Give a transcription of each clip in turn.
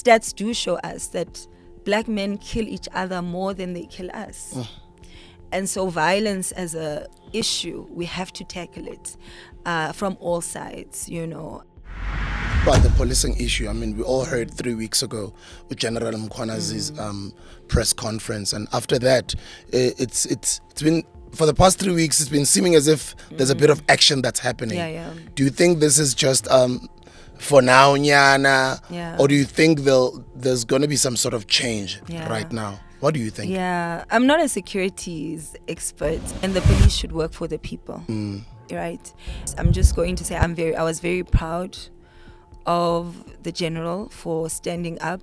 stats do show us that black men kill each other more than they kill us. And so violence as a issue, we have to tackle it from all sides, you know. But the policing issue, I mean, we all heard 3 weeks ago with General Mkhwanazi's press conference, and after that, it's been, for the past 3 weeks, it's been seeming as if there's a bit of action that's happening. Yeah. Do you think this is just for now, Nyana, or do you think there's going to be some sort of change right now? What do you think? Yeah, I'm not a securities expert, and the police should work for the people, right? I'm just going to say I was very proud of the general for standing up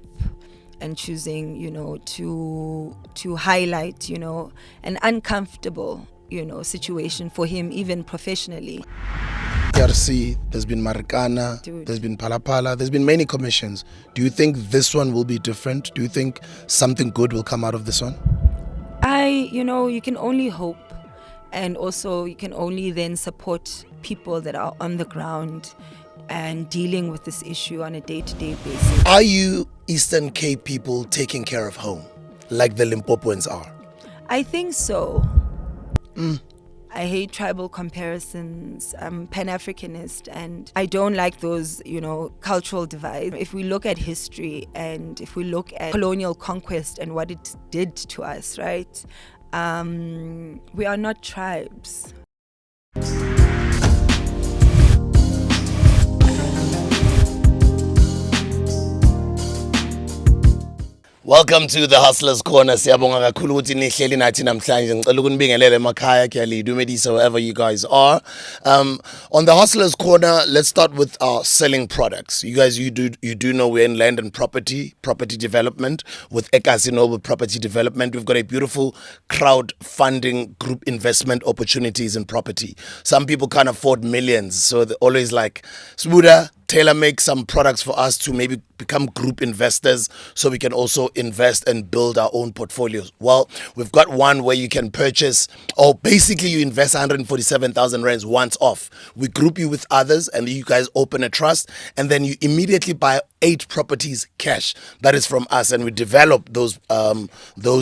and choosing, you know, to highlight, you know, an uncomfortable, you know, situation for him, even professionally. DRC, there's been Marikana, there's been Palapala, there's been many commissions. Do you think this one will be different? Do you think something good will come out of this one? You know, you can only hope, and also you can only then support people that are on the ground and dealing with this issue on a day-to-day basis. Are you Eastern Cape people taking care of home like the Limpopoans are? I think so. I hate tribal comparisons. I'm Pan-Africanist, and I don't like those, you know, cultural divides. If we look at history and if we look at colonial conquest and what it did to us, right? We are not tribes. Welcome to the Hustlers Corner. Siyabonga kakhulu ukuthi nihleli nathi namhlanje. Ngicela ukunibingelele emakhaya kuyalidumedisa wherever you guys are. On the Hustlers Corner, let's start with our selling products. You guys, you do know we're in land and property development with Ekasi Noble Property Development. We've got a beautiful crowdfunding group investment opportunities in property. Some people can't afford millions, so they're always like, Smuda, tailor make some products for us to maybe become group investors so we can also invest and build our own portfolios. Well, we've got one where you can purchase, or basically you invest 147,000 rands once off. We group you with others and you guys open a trust, and then you immediately buy 8 properties cash. That is from us, and we develop those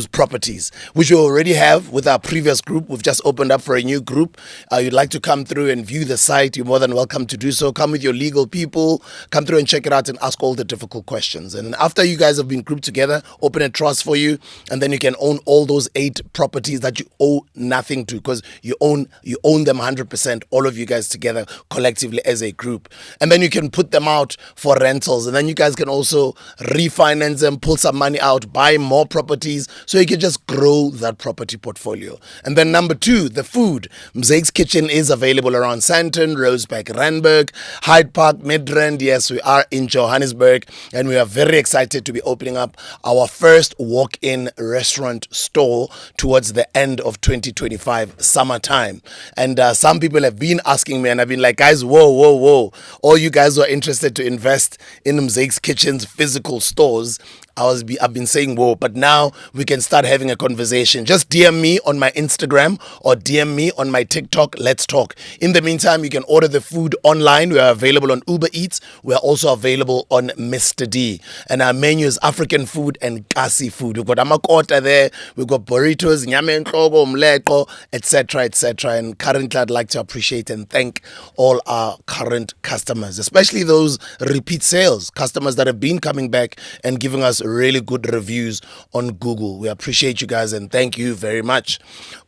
properties, which we already have with our previous group. We've just opened up for a new group. You'd like to come through and view the site, you're more than welcome to do so. Come with your legal people, come through and check it out and ask all the difficult questions. And after you guys have been grouped together, open a trust for you, and then you can own all those 8 properties that you owe nothing to, because you own them 100%, all of you guys together collectively as a group. And then you can put them out for rentals, and then you guys can also refinance them, pull some money out, buy more properties, so you can just grow that property portfolio. And then number 2, the food. Mzake's Kitchen is available around Sandton, Rosebank, Randburg, Hyde Park, Midrand. Yes, we are in Johannesburg, and we are very excited to be opening up our first walk-in restaurant store towards the end of 2025 summertime. And some people have been asking me, and I've been like, guys, whoa, all you guys who are interested to invest in Mzake's Kitchen's physical stores, I've been saying whoa, but now we can start having a conversation. Just DM me on my Instagram or DM me on my TikTok. Let's talk. In the meantime, you can order the food online. We are available on Uber Eats. We are also available on Mr. D. And our menu is African food and Kasi food. We've got amakota there. We've got burritos, nyama enhlobo, mleko, etc., etc. And currently, I'd like to appreciate and thank all our current customers, especially those repeat sales customers that have been coming back and giving us really good reviews on Google. We appreciate you guys and thank you very much.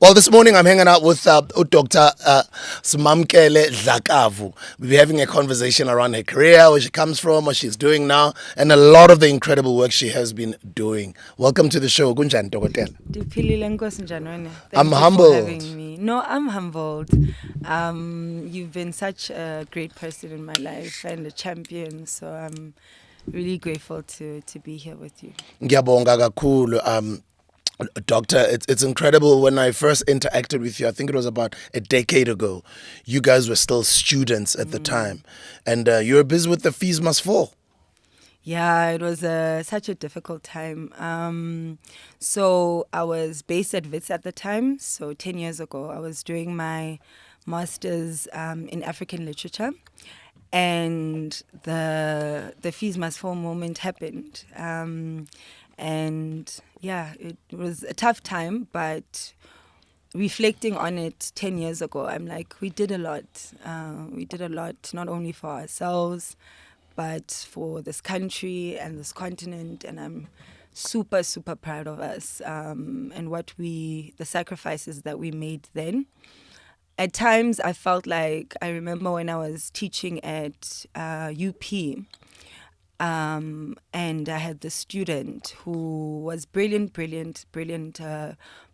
Well, this morning I'm hanging out with Dr. SIMAMKELE DLAKAVU. We'll be having a conversation around her career, where she comes from, what she's doing now, and a lot of the incredible work she has been doing. Welcome to the show. Kunjani, Dr. I'm humbled. For having me. No, I'm humbled. You've been such a great person in my life and a champion, so I'm really grateful to be here with you. Ngiyabonga kakhulu. Doctor, it's incredible. When I first interacted with you, I think it was about a decade ago, you guys were still students at the time, and you were busy with the Fees Must Fall. Yeah, it was such a difficult time. So I was based at Wits at the time, so 10 years ago. I was doing my master's in African literature. and the fees must fall moment happened. And yeah, it was a tough time, but reflecting on it 10 years ago, I'm like, we did a lot. We did a lot, not only for ourselves, but for this country and this continent. And I'm super, super proud of us and the sacrifices that we made then. At times, I felt like, I remember when I was teaching at UP, and I had this student who was brilliant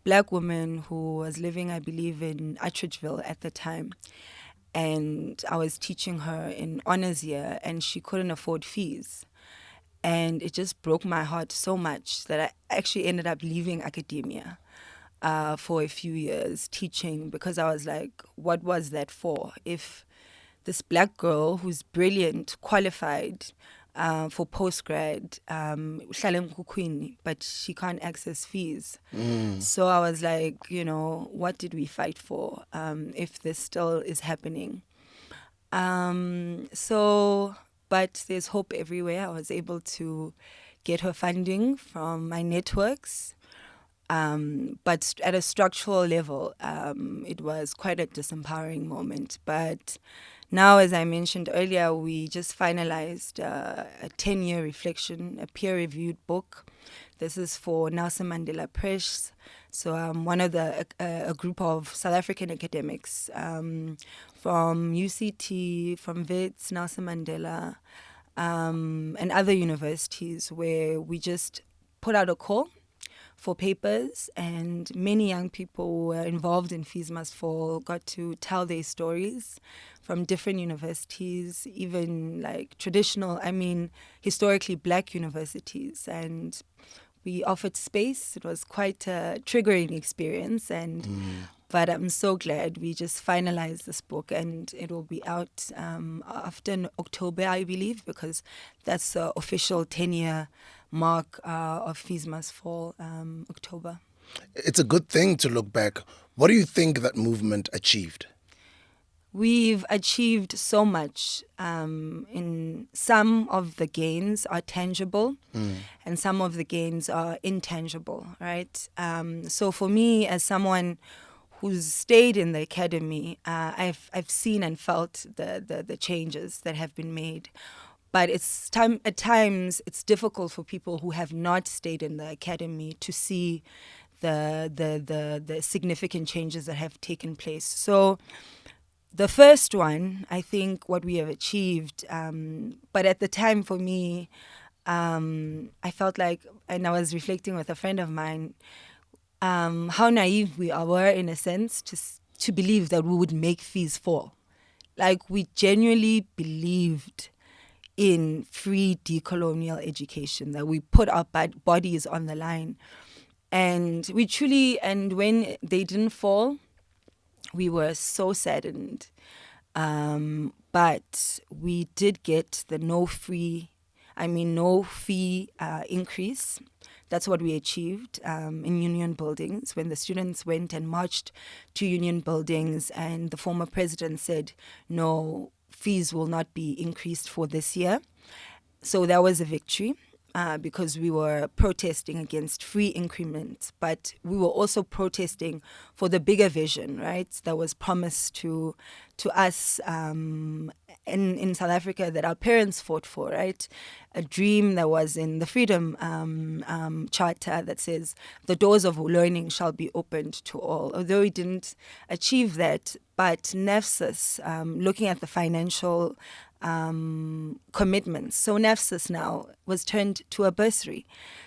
black woman who was living, I believe, in Atteridgeville at the time. And I was teaching her in honors year, and she couldn't afford fees. And it just broke my heart so much that I actually ended up leaving academia for a few years teaching, because I was like, what was that for? If this black girl who's brilliant, qualified for postgrad, but she can't access fees. So I was like, what did we fight for if this still is happening? But there's hope everywhere. I was able to get her funding from my networks. But at a structural level, it was quite a disempowering moment. But now, as I mentioned earlier, we just finalized a 10-year reflection, a peer-reviewed book. This is for Nelson Mandela Press. So I'm one of a group of South African academics from UCT, from Wits, Nelson Mandela, and other universities, where we just put out a call for papers, and many young people who were involved in Fees Must Fall got to tell their stories from different universities, even like historically black universities. And we offered space. It was quite a triggering experience, but I'm so glad we just finalized this book, and it will be out after October, I believe, because that's the official 10-year mark of Fees Must Fall, October. It's a good thing to look back. What do you think that movement achieved? We've achieved so much. In some of the gains are tangible, and some of the gains are intangible, right? So for me, as someone who's stayed in the academy, I've seen and felt the changes that have been made. But at times it's difficult for people who have not stayed in the academy to see the significant changes that have taken place. So the first one, I think what we have achieved, but at the time for me, I felt like, and I was reflecting with a friend of mine, how naive we were, in a sense, to believe that we would make fees fall. Like, we genuinely believed in free decolonial education, that we put our bodies on the line. And when they didn't fall, we were so saddened. But we did get the no fee increase. That's what we achieved in union buildings, when the students went and marched to union buildings, and the former president said, no, fees will not be increased for this year. So that was a victory. Because we were protesting against free increments, but we were also protesting for the bigger vision, right, that was promised to us in South Africa, that our parents fought for, right? A dream that was in the Freedom Charter that says the doors of learning shall be opened to all. Although we didn't achieve that, but NAFSIS, looking at the financial commitments. So NAFSIS now was turned to a bursary.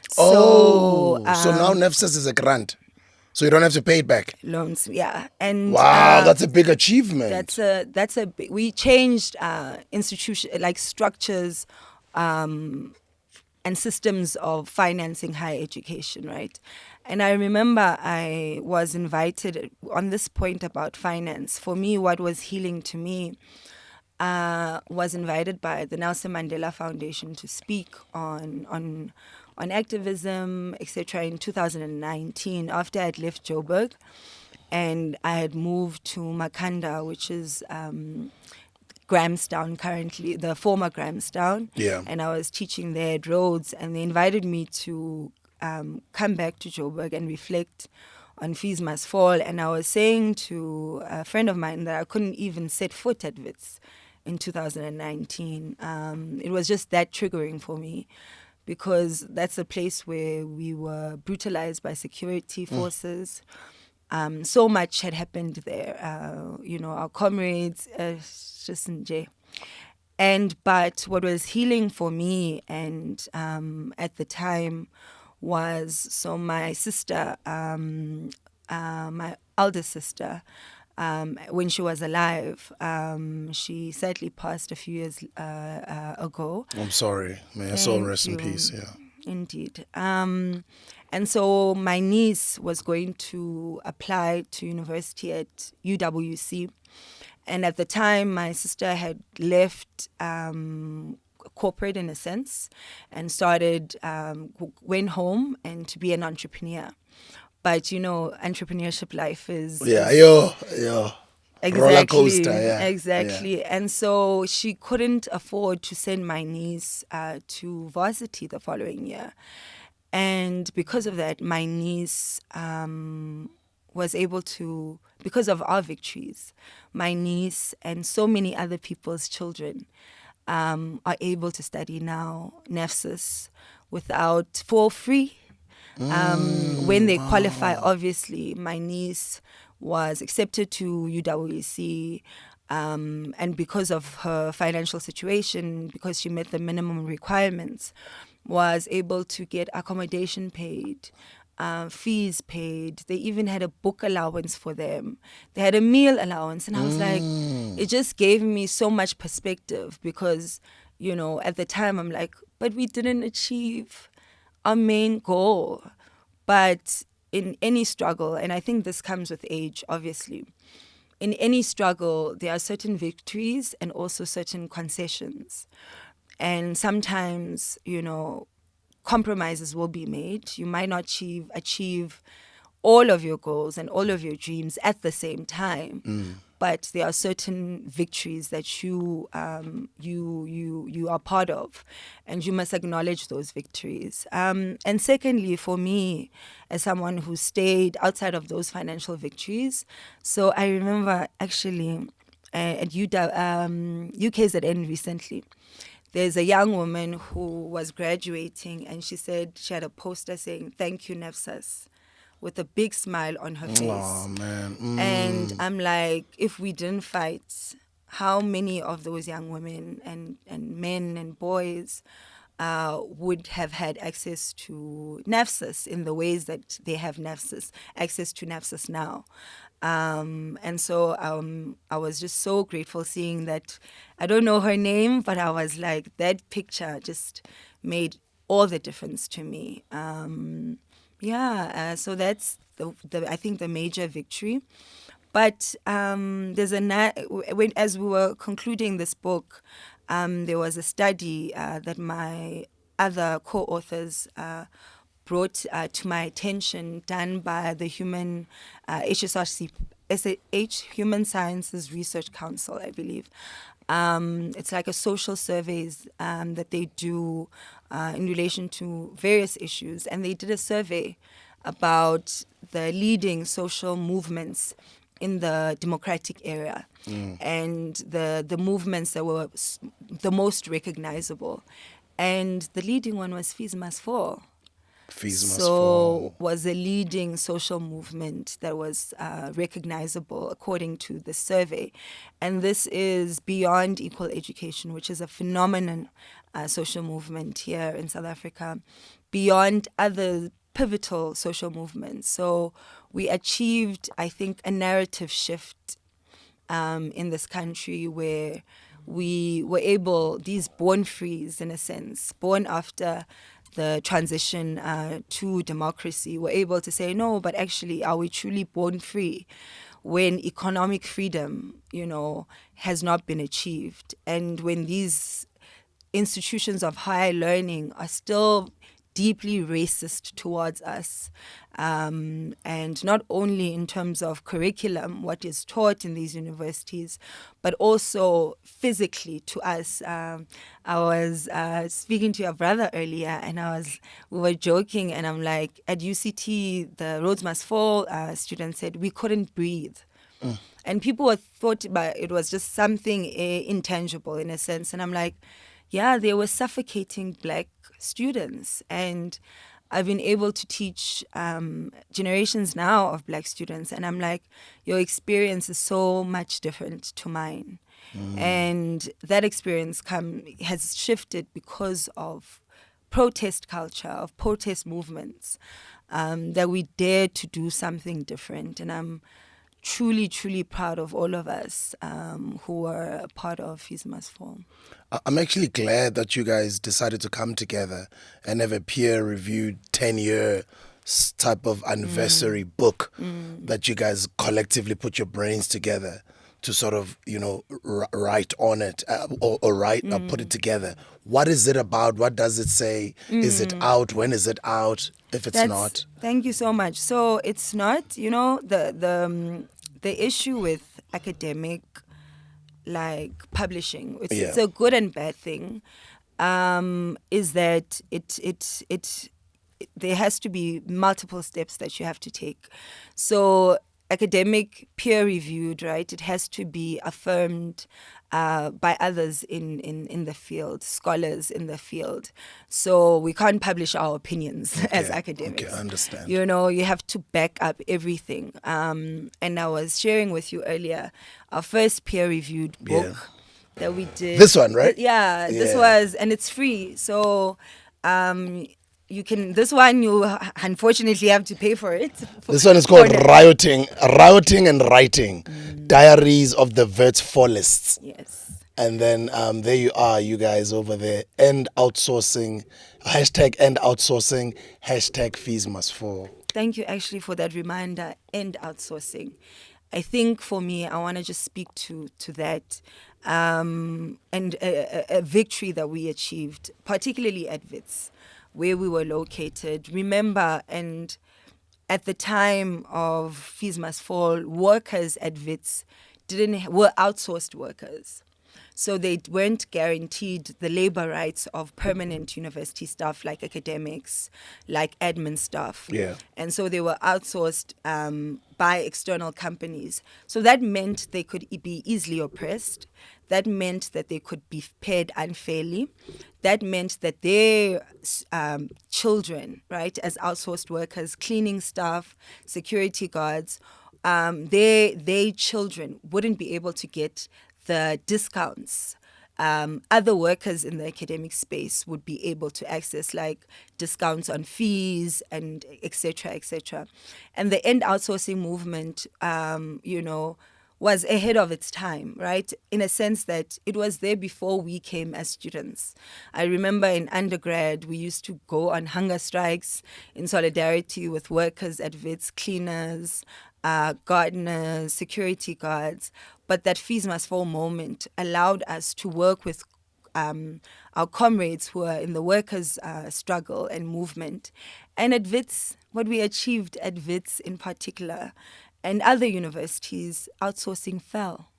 So now NAFSIS is a grant. So you don't have to pay it back. Loans, yeah. And wow, that's a big achievement. We changed structures and systems of financing higher education, right? And I remember I was invited on this point about finance. For me, what was healing to me, was invited by the Nelson Mandela Foundation to speak on activism, etc. in 2019, after I'd left Joburg, and I had moved to Makhanda, which is Grahamstown currently, the former Grahamstown. Yeah. And I was teaching there at Rhodes, and they invited me to come back to Joburg and reflect on Fees Must Fall. And I was saying to a friend of mine that I couldn't even set foot at Wits in 2019. It was just that triggering for me, because that's a place where we were brutalized by security forces. So much had happened there. Our comrades, just in jail. But what was healing for me, and at the time, was my sister, my eldest sister, when she was alive. She sadly passed a few years ago. I'm sorry. May her soul rest in peace. Yeah. Indeed. And so my niece was going to apply to university at UWC. And at the time, my sister had left corporate in a sense and went home and to be an entrepreneur. But, entrepreneurship life is... Yeah. Exactly. Roller coaster, yeah. Exactly. Yeah. And so she couldn't afford to send my niece to varsity the following year. And because of that, my niece was able to, because of our victories, my niece and so many other people's children are able to study now NAFSIS for free. When they qualify, obviously, my niece was accepted to UWC, and because of her financial situation, because she met the minimum requirements, was able to get accommodation paid, fees paid. They even had a book allowance for them. They had a meal allowance. And I was like, it just gave me so much perspective, because, at the time I'm like, but we didn't achieve our main goal. But in any struggle, and I think this comes with age, obviously, in any struggle, there are certain victories and also certain concessions. And sometimes, compromises will be made. You might not achieve all of your goals and all of your dreams at the same time. But there are certain victories that you are part of, and you must acknowledge those victories. And secondly, for me, as someone who stayed outside of those financial victories, so I remember actually at UKZN recently, there's a young woman who was graduating, and she said she had a poster saying, "Thank you, NAFSAS," with a big smile on her face. Oh, man. And I'm like, if we didn't fight, how many of those young women and men and boys would have had access to NAFSAS in the ways that they have access to NAFSAS now? And so I was just so grateful seeing that. I don't know her name, but I was like, that picture just made all the difference to me. So that's I think the major victory. But as we were concluding this book, there was a study that my other co-authors brought to my attention, done by the Human Sciences Research Council, I believe. It's like a social surveys that they do in relation to various issues. And they did a survey about the leading social movements in the democratic era and the movements that were the most recognizable. And the leading one was Fees Must Fall. Was a leading social movement that was recognizable according to the survey. And this is beyond equal education, which is a phenomenon social movement here in South Africa, beyond other pivotal social movements. So we achieved, I think, a narrative shift in this country where we were able, these born frees in a sense, born after the transition to democracy, were able to say, no, but actually, are we truly born free when economic freedom, has not been achieved? And when these institutions of higher learning are still deeply racist towards us. And not only in terms of curriculum, what is taught in these universities, but also physically to us. I was speaking to your brother earlier, and we were joking, and I'm like, at UCT, the Roads Must Fall students said we couldn't breathe. And people thought it was just something intangible in a sense. And I'm like, yeah, they were suffocating black students. And I've been able to teach generations now of black students. And I'm like, your experience is so much different to mine. And that experience has shifted because of protest culture, of protest movements, that we dare to do something different. And I'm truly, truly proud of all of us who are a part of Fees Must Fall. I'm actually glad that you guys decided to come together and have a peer-reviewed 10-year type of anniversary book that you guys collectively put your brains together to sort of, write on it or put it together. What is it about? What does it say? Is it out? When is it out? If it's not? Thank you so much. So it's not, the issue with academic publishing, it's a good and bad thing, is that it there has to be multiple steps that you have to take. So academic peer reviewed, right? It has to be affirmed by others in the field, scholars in the field. So we can't publish our opinions as academics. Okay, I understand. You have to back up everything. And I was sharing with you earlier our first peer reviewed book that we did. This one, right? This was, and it's free. So this one you unfortunately have to pay for it. This one is called Rioting and Writing, Diaries of the Wits Fallists. Yes. And then there you are, you guys over there. End outsourcing, #end outsourcing, #Fees Must Fall. Thank you actually for that reminder, end outsourcing. I think for me, I want to just speak to that and a victory that we achieved, particularly at Wits, where we were located. Remember, and at the time of Fees Must Fall, workers at Wits were outsourced workers. So they weren't guaranteed the labor rights of permanent university staff like academics, like admin staff. Yeah. And so they were outsourced by external companies. So that meant they could be easily oppressed. That meant that they could be paid unfairly. That meant that their children, right, as outsourced workers, cleaning staff, security guards, their children wouldn't be able to get the discounts other workers in the academic space would be able to access, like discounts on fees and et cetera, And the end outsourcing movement, was ahead of its time, right? In a sense that it was there before we came as students. I remember in undergrad, we used to go on hunger strikes in solidarity with workers at Wits, cleaners, gardeners, security guards. But that Fees Must Fall moment allowed us to work with our comrades who are in the workers' struggle and movement. And at Wits, what we achieved at Wits in particular, and other universities, outsourcing fell.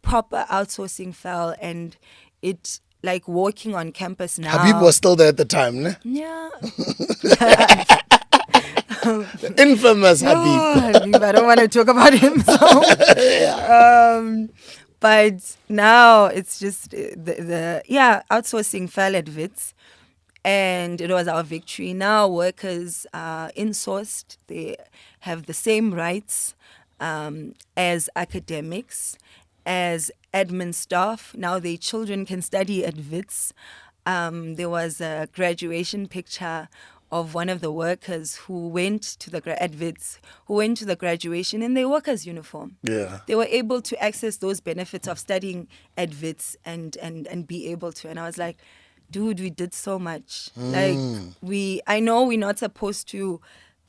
Proper outsourcing fell, and it, like walking on campus now. Habib was still there at the time, ne? Yeah. The infamous Habib. I don't want to talk about him. So. But now it's just outsourcing fell at Wits. And it was our victory. Now workers are insourced. They have the same rights as academics, as admin staff. Now their children can study at Wits. There was a graduation picture of one of the workers who went to the graduation in their workers' uniform. Yeah. They were able to access those benefits of studying at Wits and be able to. And I was like, dude, we did so much. I know we're not supposed to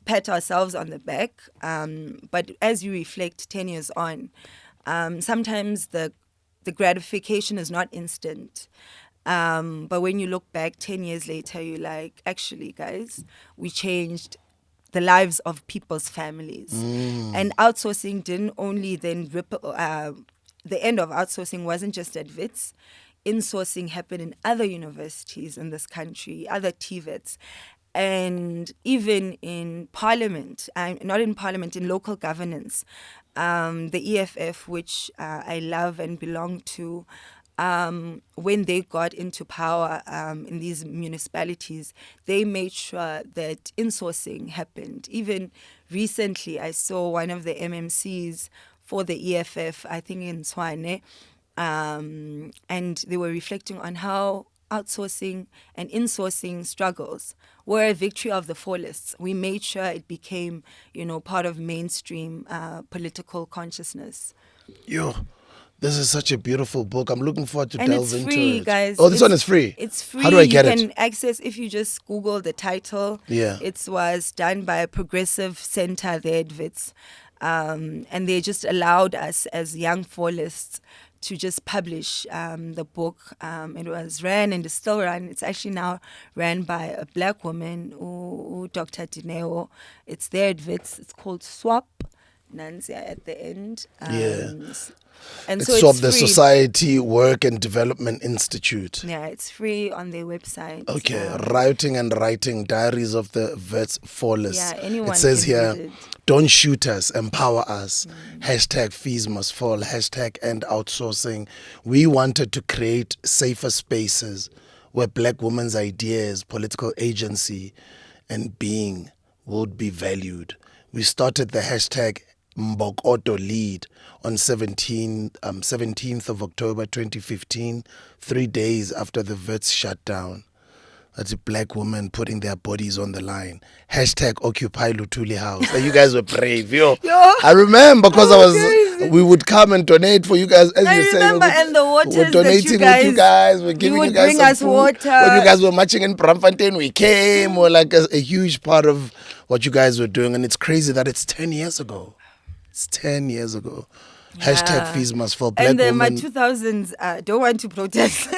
pat ourselves on the back, but as you reflect 10 years on, sometimes the gratification is not instant. But when you look back 10 years later, you're like, actually, guys, we changed the lives of people's families. And outsourcing didn't only then the end of outsourcing wasn't just at Wits. Insourcing happened in other universities in this country, other TVETs, and even in parliament, not in parliament, in local governance. The EFF, which I love and belong to, when they got into power in these municipalities, they made sure that insourcing happened. Even recently, I saw one of the MMCs for the EFF, I think in Tshwane, and they were reflecting on how outsourcing and insourcing struggles were a victory of the fullest. We made sure it became, part of mainstream political consciousness. Yo, this is such a beautiful book. I'm looking forward to And delve it's into free, it. guys. Oh, this one is free? It's free. How do I get it? You can access, if you just Google the title. Yeah. It was done by a progressive center there at Wits. And they just allowed us as young follists to just publish the book. It was ran and is still run. It's actually now ran by a black woman, Dr. Dineo. It's there at Wits. It's called SWAP, Nancy at the end. And It's so SWAP, it's the free. Society Work and Development Institute. Yeah, it's free on their website. Okay, Rioting and Writing, Diaries of the Wits Flawless. Yeah, anyone It says can here, read it. don't shoot us, empower us. Hashtag fees must fall. Hashtag end outsourcing. We wanted to create safer spaces where black women's ideas, political agency, and being would be valued. We started the hashtag Mbokodo Lead on 17th of October 2015, 3 days after the Wits shut down. That's a black woman putting their bodies on the line. Hashtag Occupy Lutuli House. And you guys were brave, yo. I remember because we would come and donate for you guys. As I you say, remember, and the waters we're donating with you guys. We're giving would you guys bring some us food. water. When you guys were marching in Bramfontein, we came. We're like a huge part of what you guys were doing. And it's crazy that it's 10 years ago. It's 10 years ago. Hashtag fees must fall. Black And then my women, 2000s, don't want to protest.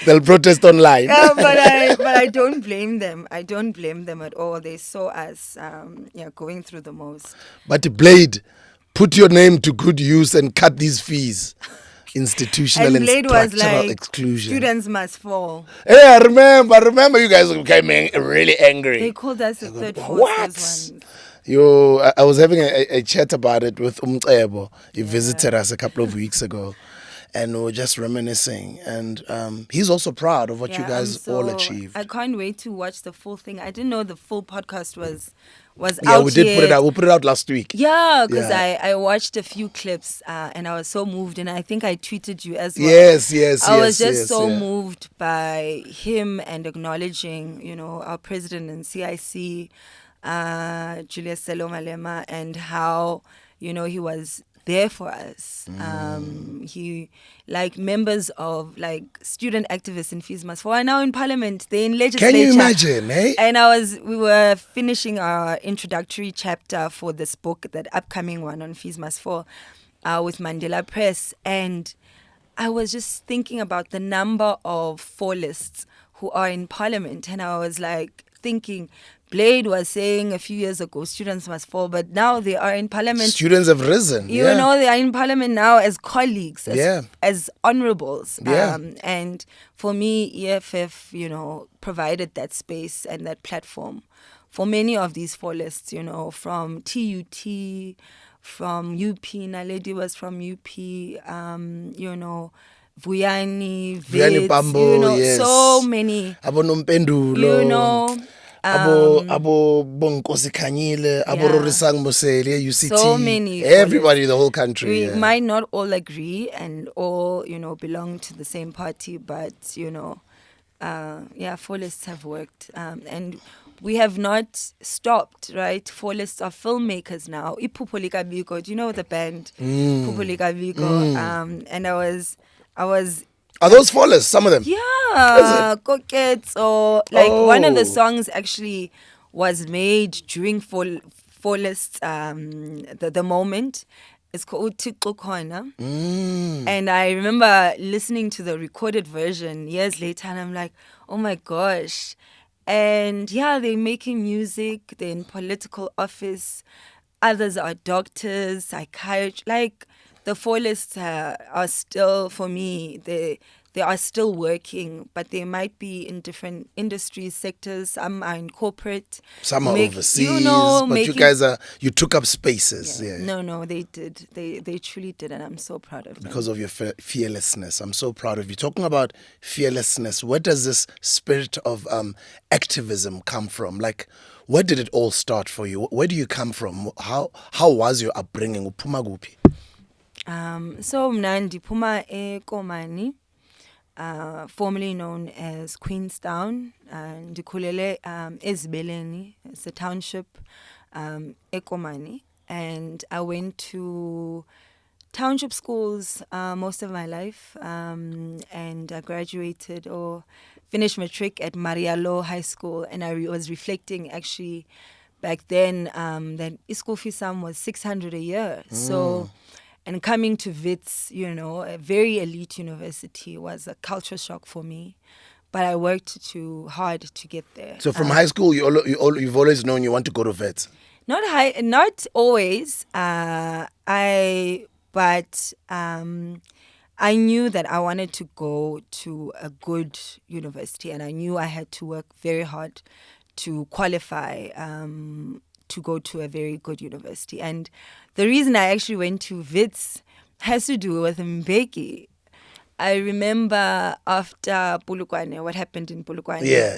they'll protest online. but I don't blame them. I don't blame them at all. They saw us going through the most. But Blade, put your name to good use and cut these fees. Institutional and Blade was structural like, exclusion. students must fall. Yeah, I remember you guys became really angry. They called us the third force. What? Those ones. Yo, I was having a chat about it with Umcebo. He visited us a couple of weeks ago. And we were just reminiscing. And he's also proud of what you guys all achieved. I can't wait to watch the full thing. I didn't know the full podcast was out. Yeah, we did yet. put it out. We put it out last week. Yeah, because I watched a few clips and I was so moved. And I think I tweeted you as well. Yes. I was just so moved by him and acknowledging, our president and CIC, Julius Selo Malema, and how, he was there for us. He, like members of student activists in Fees Must Fall are now in parliament. They're in legislature. Can you imagine, eh? And we were finishing our introductory chapter for this book, that upcoming one on Fees Must Fall, with Mandela Press. And I was just thinking about the number of fallists who are in parliament. And I was thinking, Blade was saying a few years ago, students must fall, but now they are in parliament. Students have risen. They are in parliament now as colleagues, as honorables. Yeah. And for me, EFF, provided that space and that platform for many of these fallists, from TUT, from UP. Naledi was from UP, Vuyani, Wits, Pambo, yes. So many. Abonompendulo. Abo Bonkosi Kanyile, Abo Rorisang Mosele, UCT. So many. Everybody, the whole country. We might not all agree and all, belong to the same party, but, fallists have worked. And we have not stopped, right? Fallists are filmmakers now. Ipupo Likabiko, do you know the band? Ipupo Likabiko. And I was. Are those fallists, some of them? Yeah, Coquettes, or one of the songs actually was made during fallists, the moment. It's called Thixo Khona. And I remember listening to the recorded version years later, and I'm like, oh my gosh. And yeah, they're making music, they're in political office. Others are doctors, psychiatrists. Like, the four lists are still, for me, they are still working, but they might be in different industries, sectors. Some are in corporate. Some are overseas, but you guys you took up spaces. Yeah. No, they did. They truly did, and I'm so proud of them. Because of your fearlessness. I'm so proud of you. Talking about fearlessness, where does this spirit of activism come from? Like, where did it all start for you? Where do you come from? How was your upbringing? Uphuma kuphi? So mnandi phuma eKomani, formerly known as Queenstown. Ndikhulele eZibeleni, it's a township, eKomani, and I went to township schools most of my life, and I graduated or finished matric at Marialo High School, and I was reflecting actually back then that school fee sum was 600 a year. So, and coming to Wits, a very elite university, was a culture shock for me. But I worked too hard to get there. So from high school, you've always known you want to go to Wits? Not always. I knew that I wanted to go to a good university, and I knew I had to work very hard to qualify to go to a very good university. And the reason I actually went to Wits has to do with Mbeki. I remember after Polokwane, what happened in Polokwane. Yeah.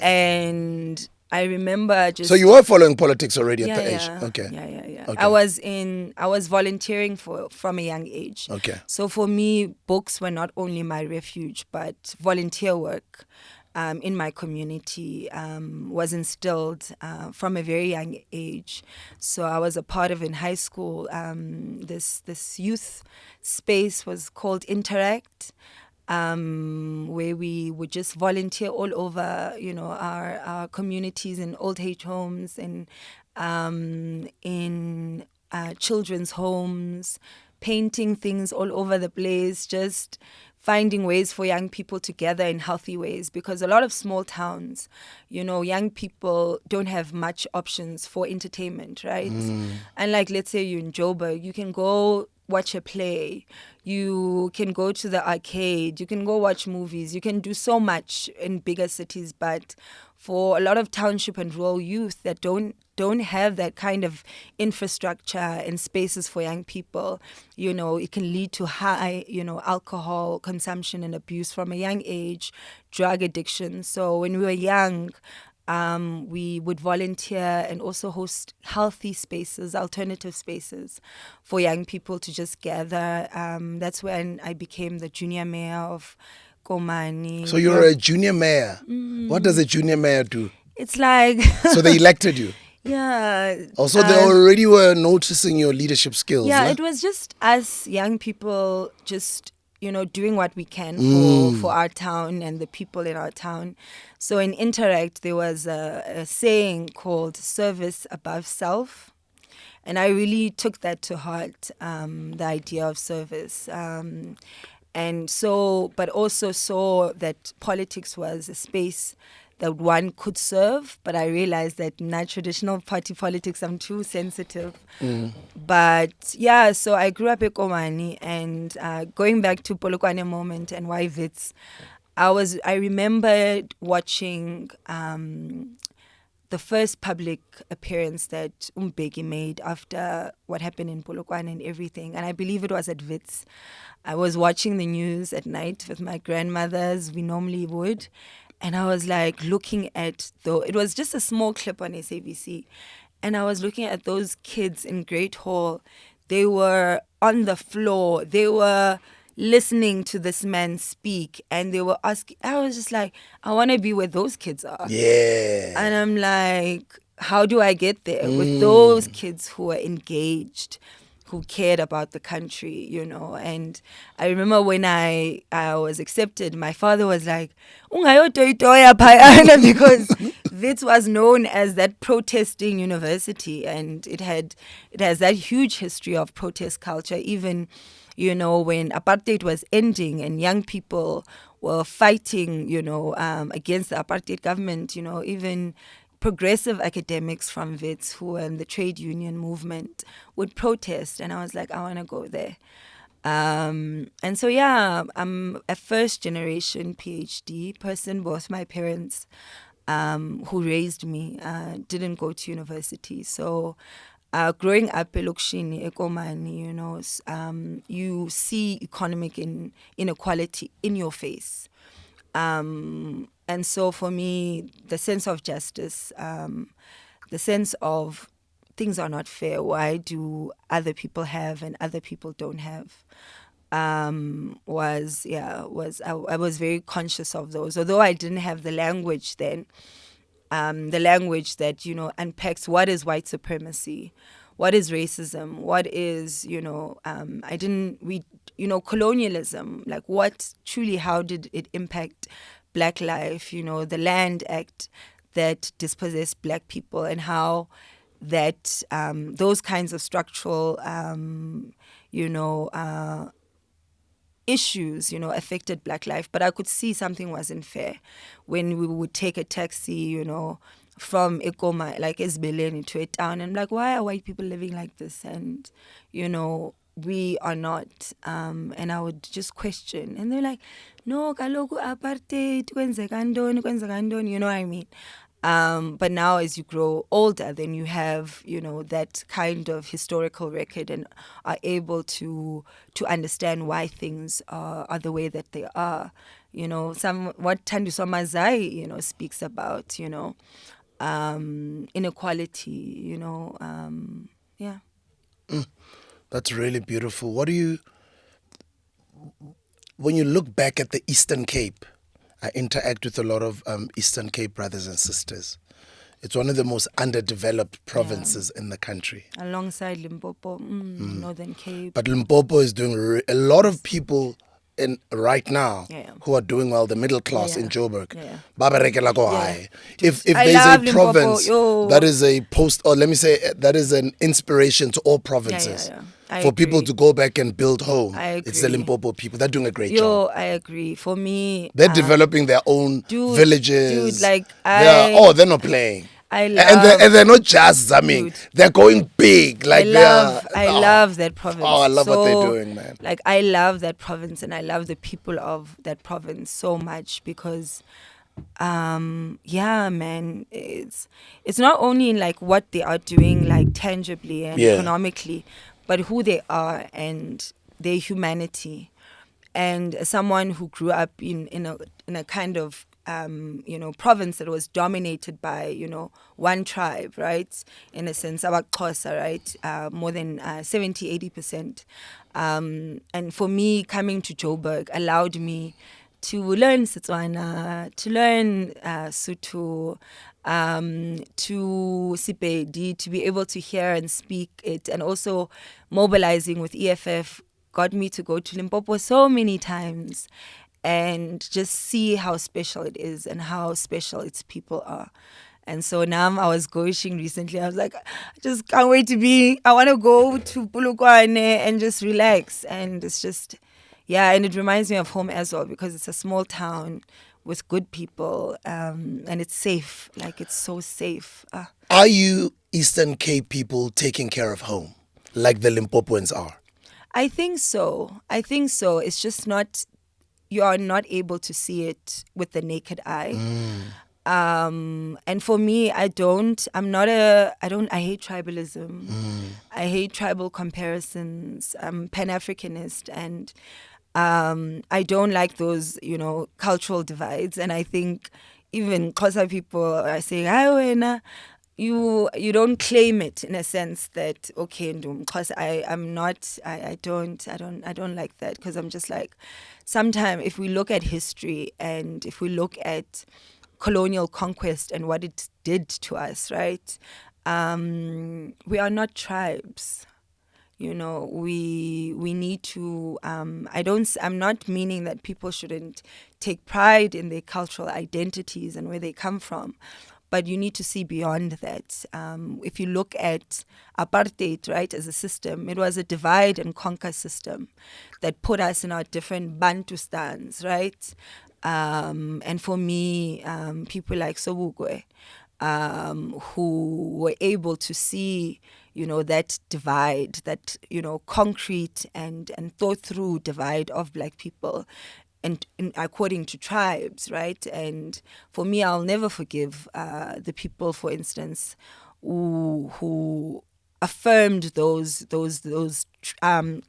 And I remember just... So you were following politics already at the age? Okay. Yeah. Okay. I was volunteering from a young age. Okay. So for me, books were not only my refuge, but volunteer work in my community was instilled from a very young age. So I was a part of, in high school, this youth space was called Interact, where we would just volunteer all over, our communities, in old age homes and in children's homes, painting things all over the place, just finding ways for young people to gather in healthy ways, because a lot of small towns, young people don't have much options for entertainment, right? And like, let's say you're in Joburg, you can go watch a play, you can go to the arcade, you can go watch movies, you can do so much in bigger cities. But for a lot of township and rural youth that don't have that kind of infrastructure and spaces for young people, it can lead to high, alcohol consumption and abuse from a young age, drug addiction. So when we were young, we would volunteer and also host healthy spaces, alternative spaces for young people to just gather. That's when I became the junior mayor of Komani. So you're a junior mayor. What does a junior mayor do? It's like... So they elected you? Yeah. Also, they already were noticing your leadership skills. Yeah, it was just us young people just, doing what we can for our town and the people in our town. So in Interact, there was a saying called service above self. And I really took that to heart, the idea of service. And so, but also saw that politics was a space that one could serve, but I realized that in traditional party politics, I'm too sensitive. But yeah, so I grew up in Komani, and going back to Polokwane moment and why Wits, I remembered watching the first public appearance that Mbeki made after what happened in Polokwane and everything, and I believe it was at Wits. I was watching the news at night with my grandmothers, we normally would. And I was like looking at it was just a small clip on SABC. And I was looking at those kids in Great Hall. They were on the floor. They were listening to this man speak. And they were asking, I was just like, I want to be where those kids are. Yeah. And I'm like, how do I get there with those kids who are engaged, who cared about the country, And I remember when I was accepted, my father was like, because Wits was known as that protesting university, and it has that huge history of protest culture. Even, when apartheid was ending and young people were fighting, against the apartheid government, even progressive academics from Wits who were in the trade union movement would protest, and I was like, I want to go there. And so, I'm a first generation PhD person. Both my parents, who raised me, didn't go to university. So, growing up Elokshini, Ekomani, you see economic inequality in your face. And so for me, the sense of justice, the sense of things are not fair. Why do other people have and other people don't have? I was very conscious of those. Although I didn't have the language then, the language that, unpacks what is white supremacy, what is racism, what is, colonialism, like how did it impact Black life, the Land Act that dispossessed Black people, and how that those kinds of structural, issues, affected Black life. But I could see something wasn't fair when we would take a taxi, from Ekoma, like Esbeleni, to a town, and I'm like, why are white people living like this? And, we are not. And I would just question. And they're like, no, kaloku apartheid, kwenzeka ntoni, you know what I mean? But now as you grow older, then you have, that kind of historical record and are able to understand why things are the way that they are. What Thandiswa Mazai, speaks about, inequality, yeah. That's really beautiful. When you look back at the Eastern Cape, I interact with a lot of Eastern Cape brothers and sisters. It's one of the most underdeveloped provinces in the country. Alongside Limpopo, Northern Cape. But Limpopo is doing a lot of people in right now who are doing well, the middle class in Joburg. If there's a province that is a that is an inspiration to all provinces. For people to go back and build home. It's the Limpopo people. They're doing a great job. I agree. For me, they're developing their own villages. They're not playing. And they're not just, they're going big. I love that province. Oh, I love what they're doing, man. Like, I love that province, and I love the people of that province so much because, man, it's not only in like what they are doing, like tangibly and economically, but who they are and their humanity. And as someone who grew up in a kind of province that was dominated by, one tribe, right? In a sense, AbaXhosa, right? More than 70-80%. And for me, coming to Joburg allowed me to learn Setswana, to learn Sotho, to Sepedi, to be able to hear and speak it, and also mobilizing with EFF got me to go to Limpopo so many times and just see how special it is and how special its people are. And so now I was going recently. I was like, I just can't wait I want to go to Polokwane and just relax. And it's just, and it reminds me of home as well because it's a small town with good people, and it's safe. Like, it's so safe. Are you Eastern Cape people taking care of home like the Limpopoans are? I think so. It's just you are not able to see it with the naked eye. And for me, I hate tribalism. I hate tribal comparisons. I'm Pan-Africanist, and I don't like those, cultural divides. And I think even Xhosa people are saying, you don't claim it in a sense that, okay, because I don't like that, because I'm just like, sometimes if we look at history and if we look at colonial conquest and what it did to us, right? We are not tribes. We need to, I'm not meaning that people shouldn't take pride in their cultural identities and where they come from. but you need to see beyond that. If you look at apartheid, right, as a system, it was a divide and conquer system that put us in our different Bantustans, right? And for me, people like Sobukwe, who were able to see, that divide, that, concrete and thought through divide of Black people, and according to tribes, right? And for me, I'll never forgive the people, for instance, who affirmed those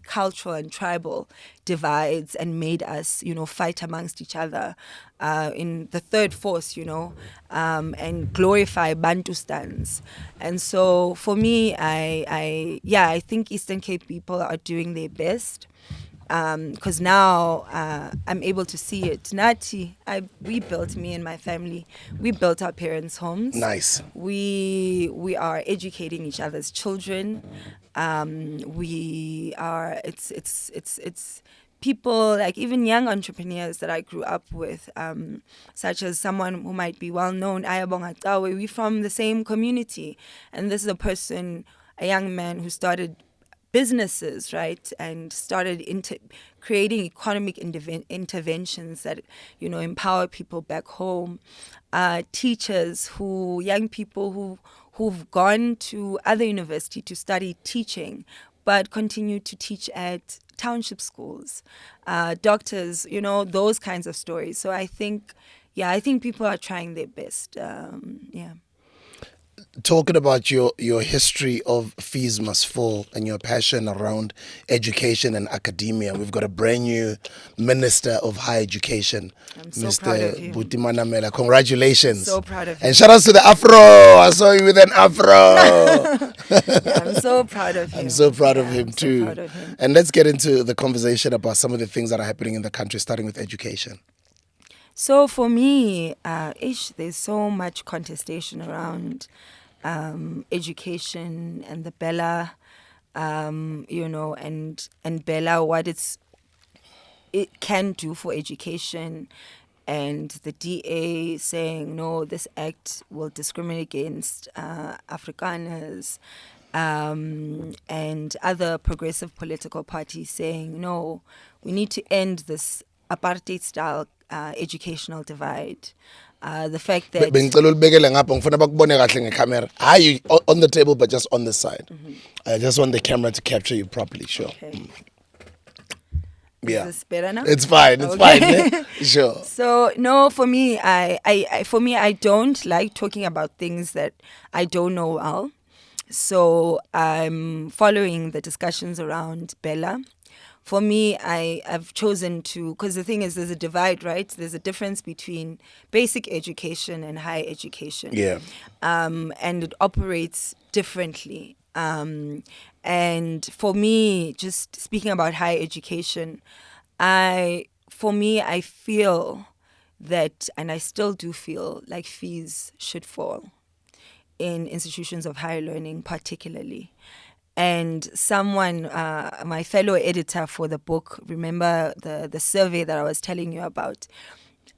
cultural and tribal divides and made us, fight amongst each other in the third force, and glorify Bantustans. And so for me, I think Eastern Cape people are doing their best. Because now I'm able to see it. Me and my family, we built our parents' homes. Nice. We are educating each other's children. It's people, like even young entrepreneurs that I grew up with, such as someone who might be well known, Ayabonga Tawe. We're from the same community, and this is a young man who started businesses, right, and started creating economic interventions that, empower people back home. Teachers young people who've gone to other university to study teaching, but continue to teach at township schools. Doctors, those kinds of stories. So I think people are trying their best. Talking about your history of Fees Must Fall and your passion around education and academia, we've got a brand new Minister of Higher Education, I'm so Mr. proud of him. Butimana. Congratulations. So proud of him. And shout out to the Afro. I saw you with an Afro. Yeah, I'm so proud of him. I'm so proud of him too. So proud of him. And let's get into the conversation about some of the things that are happening in the country, starting with education. So for me, there's so much contestation around education and the Bella, and Bella, what it can do for education, and the DA saying, no, this act will discriminate against Afrikaners, and other progressive political parties saying, no, we need to end this apartheid-style educational divide. The fact that on the table, but just on the side. I just want the camera to capture you properly. Sure. Okay. Yeah. Is this better now? It's fine. It's fine. Eh? Sure. So no, for me, I don't like talking about things that I don't know well. So I'm following the discussions around Bella. For me, I've chosen to, because the thing is, there's a divide, right? There's a difference between basic education and higher education. Yeah. And it operates differently. And for me, just speaking about higher education, I feel that, and I still do feel like fees should fall in institutions of higher learning, particularly. And someone, my fellow editor for the book, remember the survey that I was telling you about,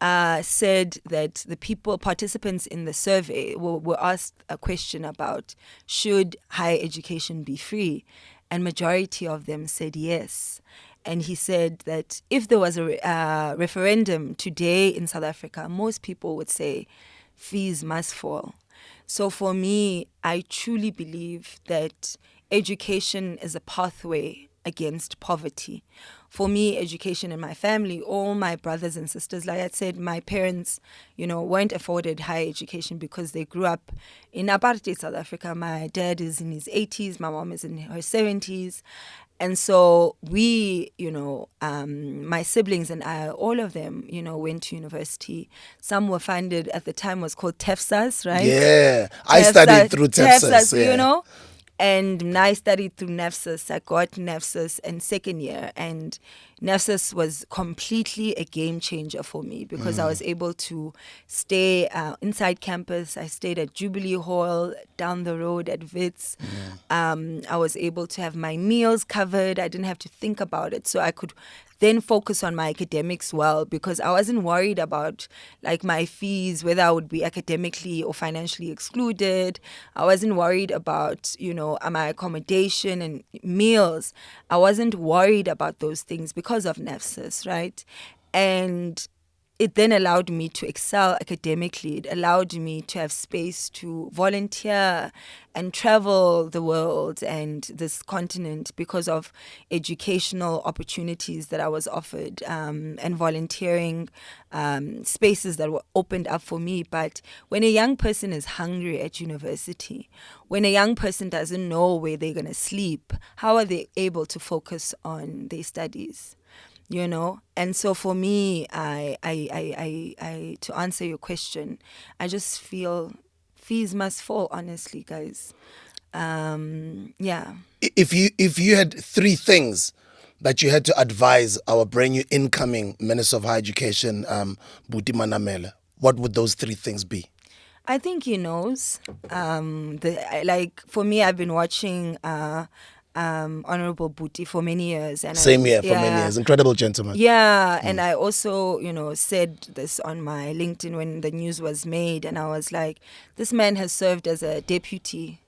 said that the participants in the survey were asked a question about, should higher education be free? And majority of them said yes. And he said that if there was a referendum today in South Africa, most people would say fees must fall. So for me, I truly believe that education is a pathway against poverty. For me, education in my family, all my brothers and sisters, like I said, my parents, weren't afforded higher education because they grew up in apartheid South Africa. My dad is in his 80s, my mom is in her 70s. And so we, my siblings and I, all of them, went to university. Some were funded, at the time was called TEFSAS, right? Yeah, I studied through TEFSAS, yeah. And I studied through NEFSAS. I got NEFSAS in second year. And NAFSIS was completely a game changer for me because I was able to stay inside campus. I stayed at Jubilee Hall, down the road at Wits. I was able to have my meals covered. I didn't have to think about it. So I could then focus on my academics well, because I wasn't worried about like my fees, whether I would be academically or financially excluded. I wasn't worried about, my accommodation and meals. I wasn't worried about those things because of NAFSIS, right? And it then allowed me to excel academically. It allowed me to have space to volunteer and travel the world and this continent because of educational opportunities that I was offered, and volunteering spaces that were opened up for me. But when a young person is hungry at university, when a young person doesn't know where they're going to sleep, how are they able to focus on their studies? And so for me, I to answer your question, I just feel fees must fall, honestly, guys. Yeah. If you had three things that you had to advise our brand new incoming Minister of Higher Education, Buti Manamela, what would those three things be? I think he knows. For me, I've been watching Honorable Buti for many years, and Same here for many years. Incredible gentleman. Yeah, and I also, said this on my LinkedIn when the news was made, and I was like, this man has served as a deputy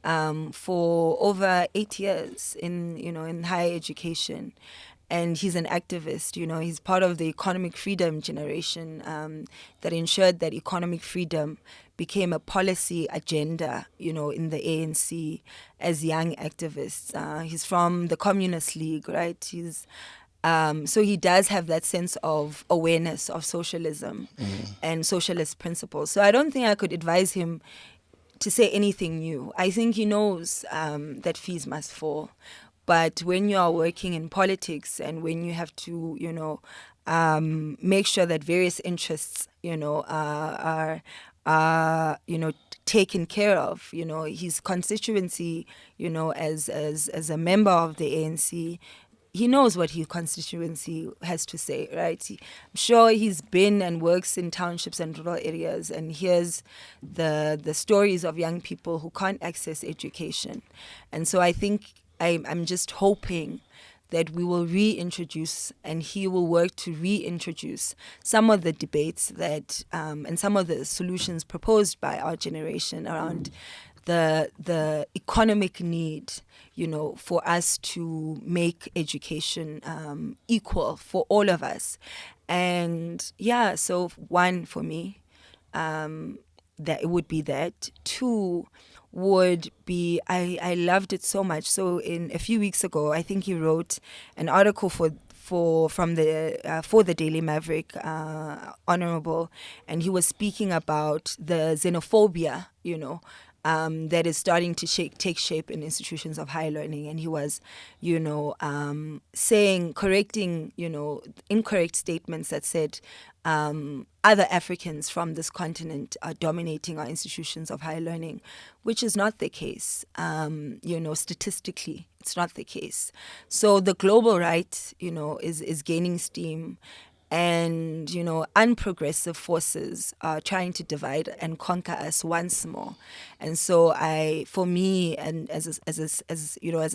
for over 8 years in higher education. And he's an activist, he's part of the economic freedom generation that ensured that economic freedom became a policy agenda, in the ANC as young activists. He's from the Communist League, right? So he does have that sense of awareness of socialism and socialist principles. So I don't think I could advise him to say anything new. I think he knows that fees must fall. But when you are working in politics and when you have to, make sure that various interests, are taken care of, his constituency, as a member of the ANC, he knows what his constituency has to say, right? I'm sure he's been and works in townships and rural areas and hears the stories of young people who can't access education. And so I think I'm just hoping that we will reintroduce, and he will work to reintroduce some of the debates that and some of the solutions proposed by our generation around the economic need, for us to make education equal for all of us. And yeah, so one for me, that it would be that. Two would be, I loved it so much. So a few weeks ago, I think he wrote an article for the Daily Maverick, Honorable, and he was speaking about the xenophobia, that is starting to take shape in institutions of higher learning. And he was, correcting, incorrect statements that said other Africans from this continent are dominating our institutions of higher learning, which is not the case. Statistically, it's not the case. So the global right, is gaining steam. And, unprogressive forces are trying to divide and conquer us once more. And so for me, and as a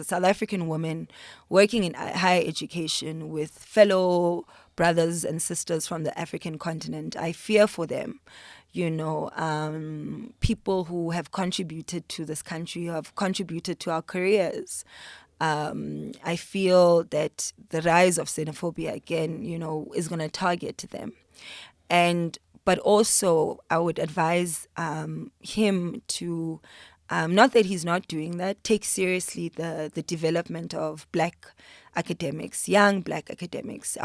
South African woman working in higher education with fellow brothers and sisters from the African continent, I fear for them. People who have contributed to this country, who have contributed to our careers. I feel that the rise of xenophobia again, is going to target them. But also I would advise him to, not that he's not doing that, take seriously the development of Black academics, young Black academics.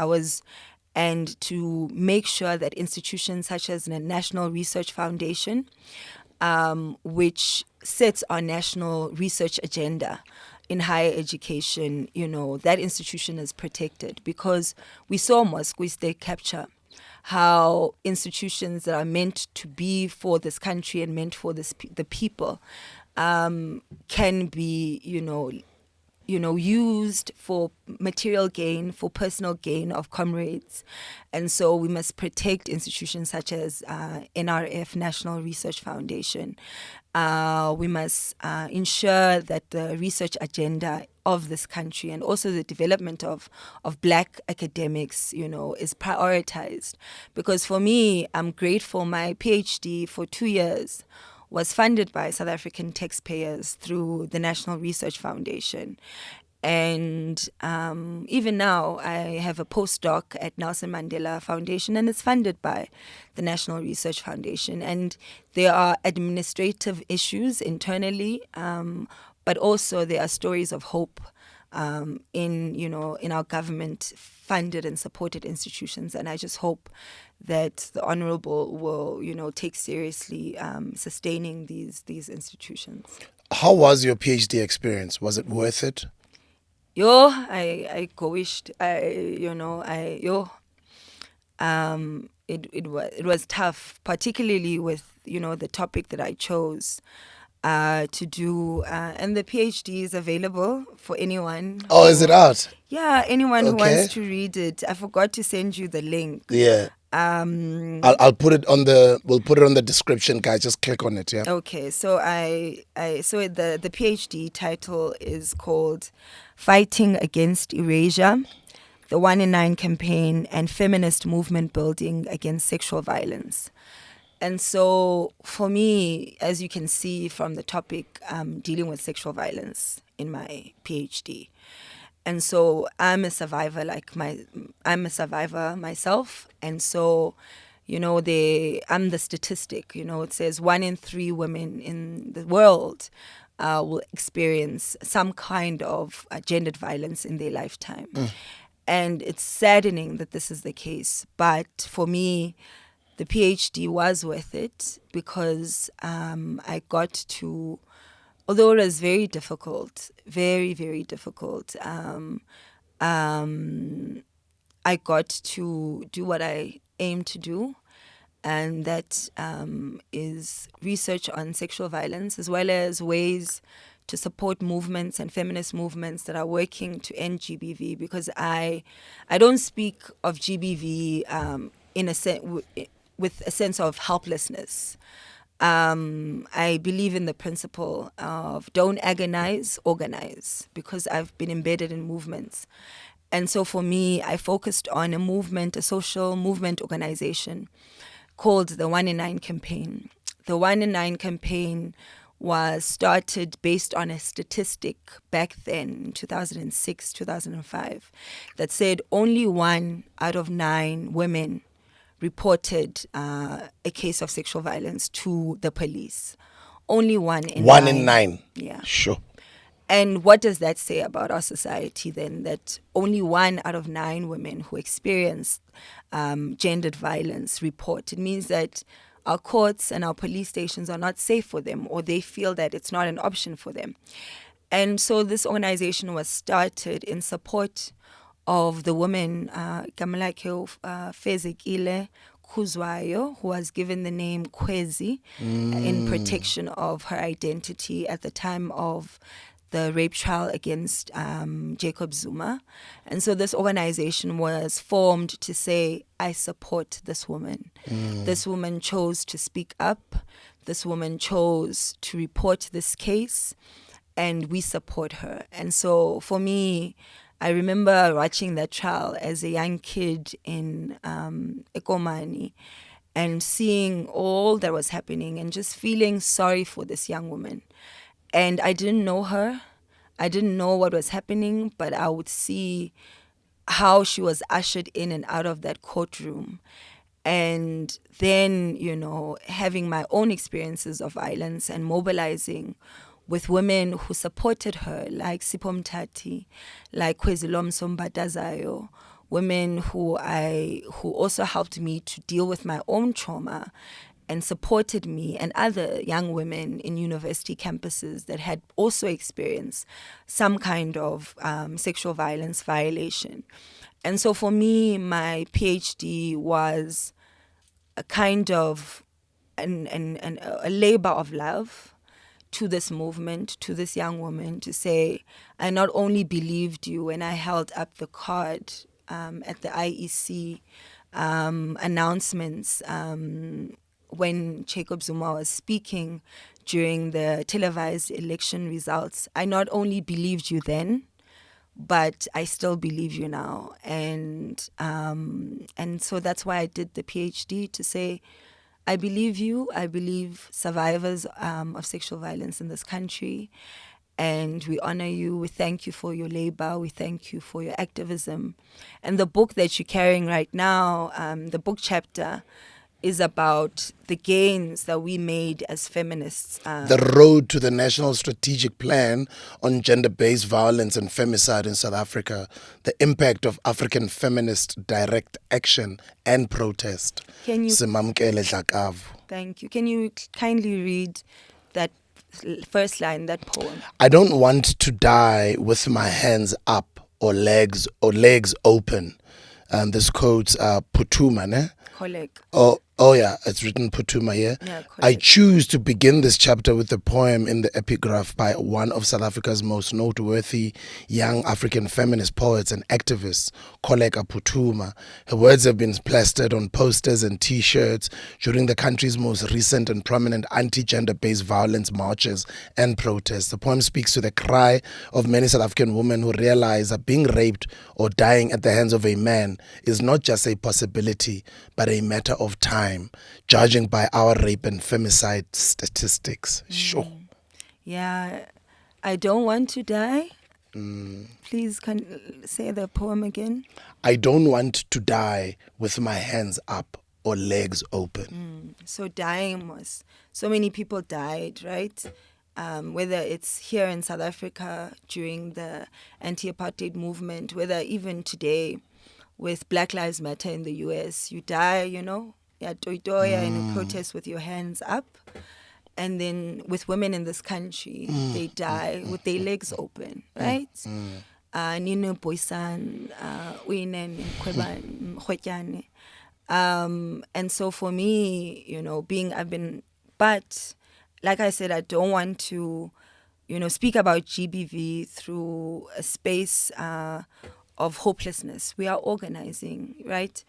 And to make sure that institutions such as the National Research Foundation, which sets our national research agenda in higher education, that institution is protected, because we saw Moscow State capture how institutions that are meant to be for this country and meant for the people can be, used for material gain, for personal gain of comrades. And so we must protect institutions such as NRF, National Research Foundation. We must ensure that the research agenda of this country and also the development of black academics, is prioritized. Because for me, I'm grateful my PhD for 2 years was funded by South African taxpayers through the National Research Foundation. And even now, I have a postdoc at Nelson Mandela Foundation, and it's funded by the National Research Foundation. And there are administrative issues internally, but also there are stories of hope in our government-funded and supported institutions. And I just hope that the Honourable will, take seriously sustaining these institutions. How was your PhD experience? Was it worth it? I wished it was tough, particularly with the topic that I chose to do, and the PhD is available for anyone. Oh, is it out? Yeah, anyone who wants to read it. I forgot to send you the link. Yeah. I'll put it on we'll put it on the description, guys. Just click on it. Yeah. Okay. So the PhD title is called "Fighting Against Erasure: The 1 in 9 Campaign and Feminist Movement Building Against Sexual Violence." And so for me, as you can see from the topic, I'm dealing with sexual violence in my PhD. And so I'm a survivor myself. And so, I'm the statistic, it says 1 in 3 women in the world will experience some kind of gendered violence in their lifetime. And it's saddening that this is the case. But for me, the PhD was worth it because I got to, although it was very difficult, very, very difficult, I got to do what I aim to do, and that is research on sexual violence, as well as ways to support movements and feminist movements that are working to end GBV, because I don't speak of GBV with a sense of helplessness. I believe in the principle of don't agonize, organize, because I've been embedded in movements. And so for me, I focused on a social movement organization called the 1 in 9 campaign. The 1 in 9 campaign was started based on a statistic back then, 2006, 2005, that said only 1 out of 9 women reported a case of sexual violence to the police. Only 1 in 9. 1 in 9. Yeah. Sure. And what does that say about our society then? That only 1 out of 9 women who experienced gendered violence report. It means that our courts and our police stations are not safe for them, or they feel that it's not an option for them. And so this organization was started in support of the woman, Fezekile Kuzwayo, who was given the name Kwezi in protection of her identity at the time of the rape trial against Jacob Zuma. And so this organization was formed to say, I support this woman. This woman chose to speak up. This woman chose to report this case, and we support her. And so for me, I remember watching that trial as a young kid in Ekomani and seeing all that was happening and just feeling sorry for this young woman. And I didn't know her. I didn't know what was happening, but I would see how she was ushered in and out of that courtroom. And then, having my own experiences of violence and mobilizing with women who supported her, like Sipho Mtati, like Kwezilom Sombatazayo, women who also helped me to deal with my own trauma and supported me, and other young women in university campuses that had also experienced some kind of sexual violence violation. And so for me, my PhD was a kind of a labor of love to this movement, to this young woman, to say, I not only believed you when I held up the card at the IEC announcements when Jacob Zuma was speaking during the televised election results. I not only believed you then, but I still believe you now. And so that's why I did the PhD, to say, I believe you. I believe survivors of sexual violence in this country. And we honor you. We thank you for your labor. We thank you for your activism. And the book that you're carrying right now, the book chapter, is about the gains that we made as feminists. The road to the National Strategic Plan on Gender-Based Violence and Femicide in South Africa, the impact of African feminist direct action and protest. Can you, SIMAMKELE DLAKAVU. Thank you. Can you kindly read that first line, that poem? I don't want to die with my hands up or legs open. This quotes Putuma, ne? Colleague. Oh yeah, it's written Putuma here. Yeah, I choose to begin this chapter with a poem in the epigraph by one of South Africa's most noteworthy young African feminist poets and activists, Koleka Putuma. Her words have been plastered on posters and t-shirts during the country's most recent and prominent anti-gender-based violence marches and protests. The poem speaks to the cry of many South African women who realize that being raped or dying at the hands of a man is not just a possibility, but a matter of time, judging by our rape and femicide statistics. Sure. Yeah, I don't want to die. Please, say the poem again. I don't want to die with my hands up or legs open. So dying was, so many people died, right? Whether it's here in South Africa during the anti-apartheid movement, whether even today with Black Lives Matter in the US, you die, you know, in a protest with your hands up. And then with women in this country, they die with their legs open, right? Nino Boysan, Uinen, Khwetyane. And so for me, you know, but like I said, I don't want to, you know, speak about GBV through a space of hopelessness. We are organizing, right?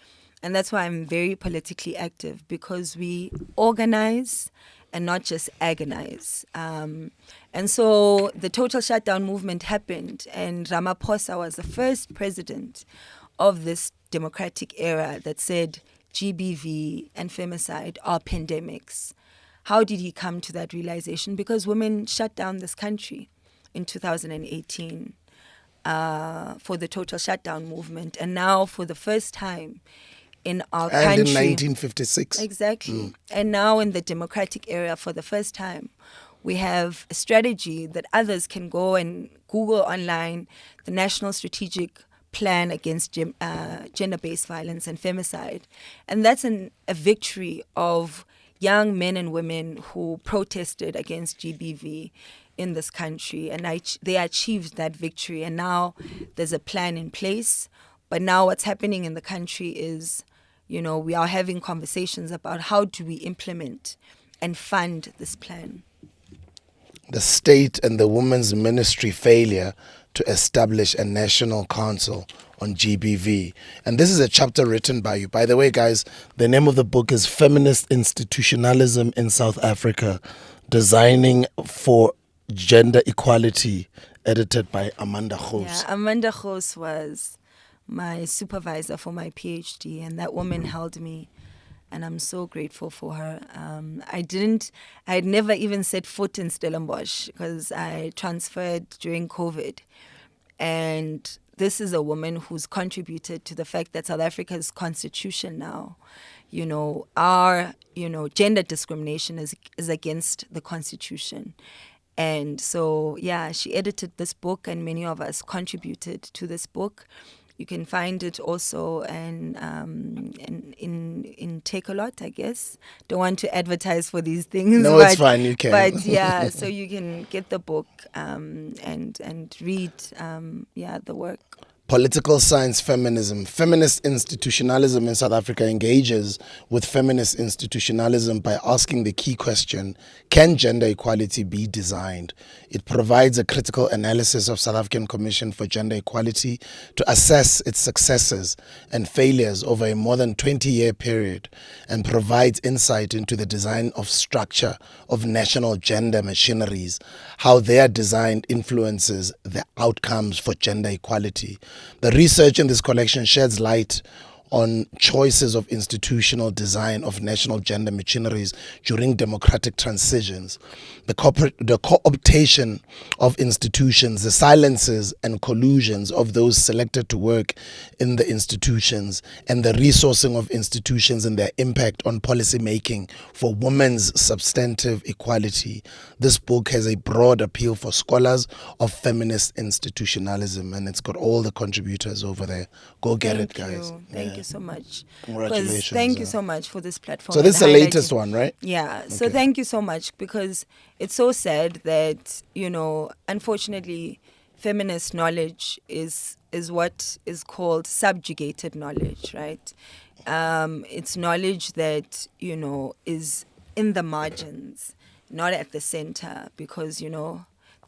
And that's why I'm very politically active, because we organize and not just agonize. And so the total shutdown movement happened, and Ramaphosa was the first president of this democratic era that said GBV and femicide are pandemics. How did he come to that realization? Because women shut down this country in 2018 for the total shutdown movement. And now for the first time in our country. And in 1956. Exactly. And now in the democratic era, for the first time, we have a strategy that others can go and Google online, the National Strategic Plan against gender-based violence and femicide. And that's a victory of young men and women who protested against GBV in this country. And they achieved that victory. And now there's a plan in place. But now what's happening in the country is, you know, we are having conversations about how do we implement and fund this plan. The state and the women's ministry failure to establish a national council on GBV. And this is a chapter written by you. By the way, guys, the name of the book is Feminist Institutionalism in South Africa, Designing for Gender Equality, edited by Amanda Gous. Yeah, Amanda Gous was my supervisor for my PhD, and that woman held me, and I'm so grateful for her. I had never even set foot in Stellenbosch because I transferred during COVID. And this is a woman who's contributed to the fact that South Africa's constitution now, you know, gender discrimination is against the constitution. And so, yeah, she edited this book, and many of us contributed to this book. You can find it also in Take-A-Lot, I guess. Don't want to advertise for these things. No, it's fine, you can. But yeah, so you can get the book and read the work. Political science feminism. Feminist institutionalism in South Africa engages with feminist institutionalism by asking the key question, can gender equality be designed? It provides a critical analysis of South African Commission for Gender Equality to assess its successes and failures over a more than 20-year period, and provides insight into the design of structure of national gender machineries, how their design influences the outcomes for gender equality. The research in this collection sheds light on choices of institutional design of national gender machineries during democratic transitions, the co-optation of institutions, the silences and collusions of those selected to work in the institutions, and the resourcing of institutions and their impact on policy making for women's substantive equality. This book has a broad appeal for scholars of feminist institutionalism, and it's got all the contributors over there. Go get it, guys. Thank you so much. Congratulations. Thank you so much for this platform. So this is the latest one, right? Yeah. Okay. So thank you so much, because it's so sad that, unfortunately, feminist knowledge is what is called subjugated knowledge, right? It's knowledge that, is in the margins, not at the center, because,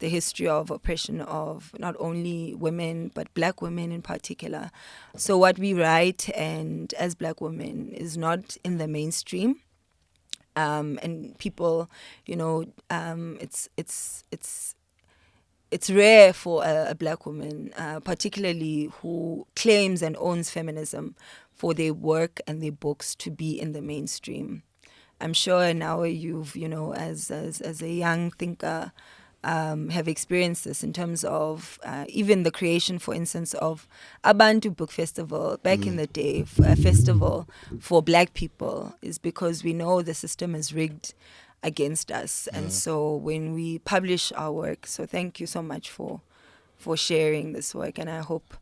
the history of oppression of not only women, but black women in particular. So what we write, and as black women, is not in the mainstream. And people, it's rare for a black woman, particularly who claims and owns feminism, for their work and their books to be in the mainstream. I'm sure now you've, as a young thinker, have experienced this in terms of even the creation, for instance, of Abantu Book Festival back in the day, a festival for black people, is because we know the system is rigged against us. And so when we publish our work, so thank you so much for sharing this work, and I hope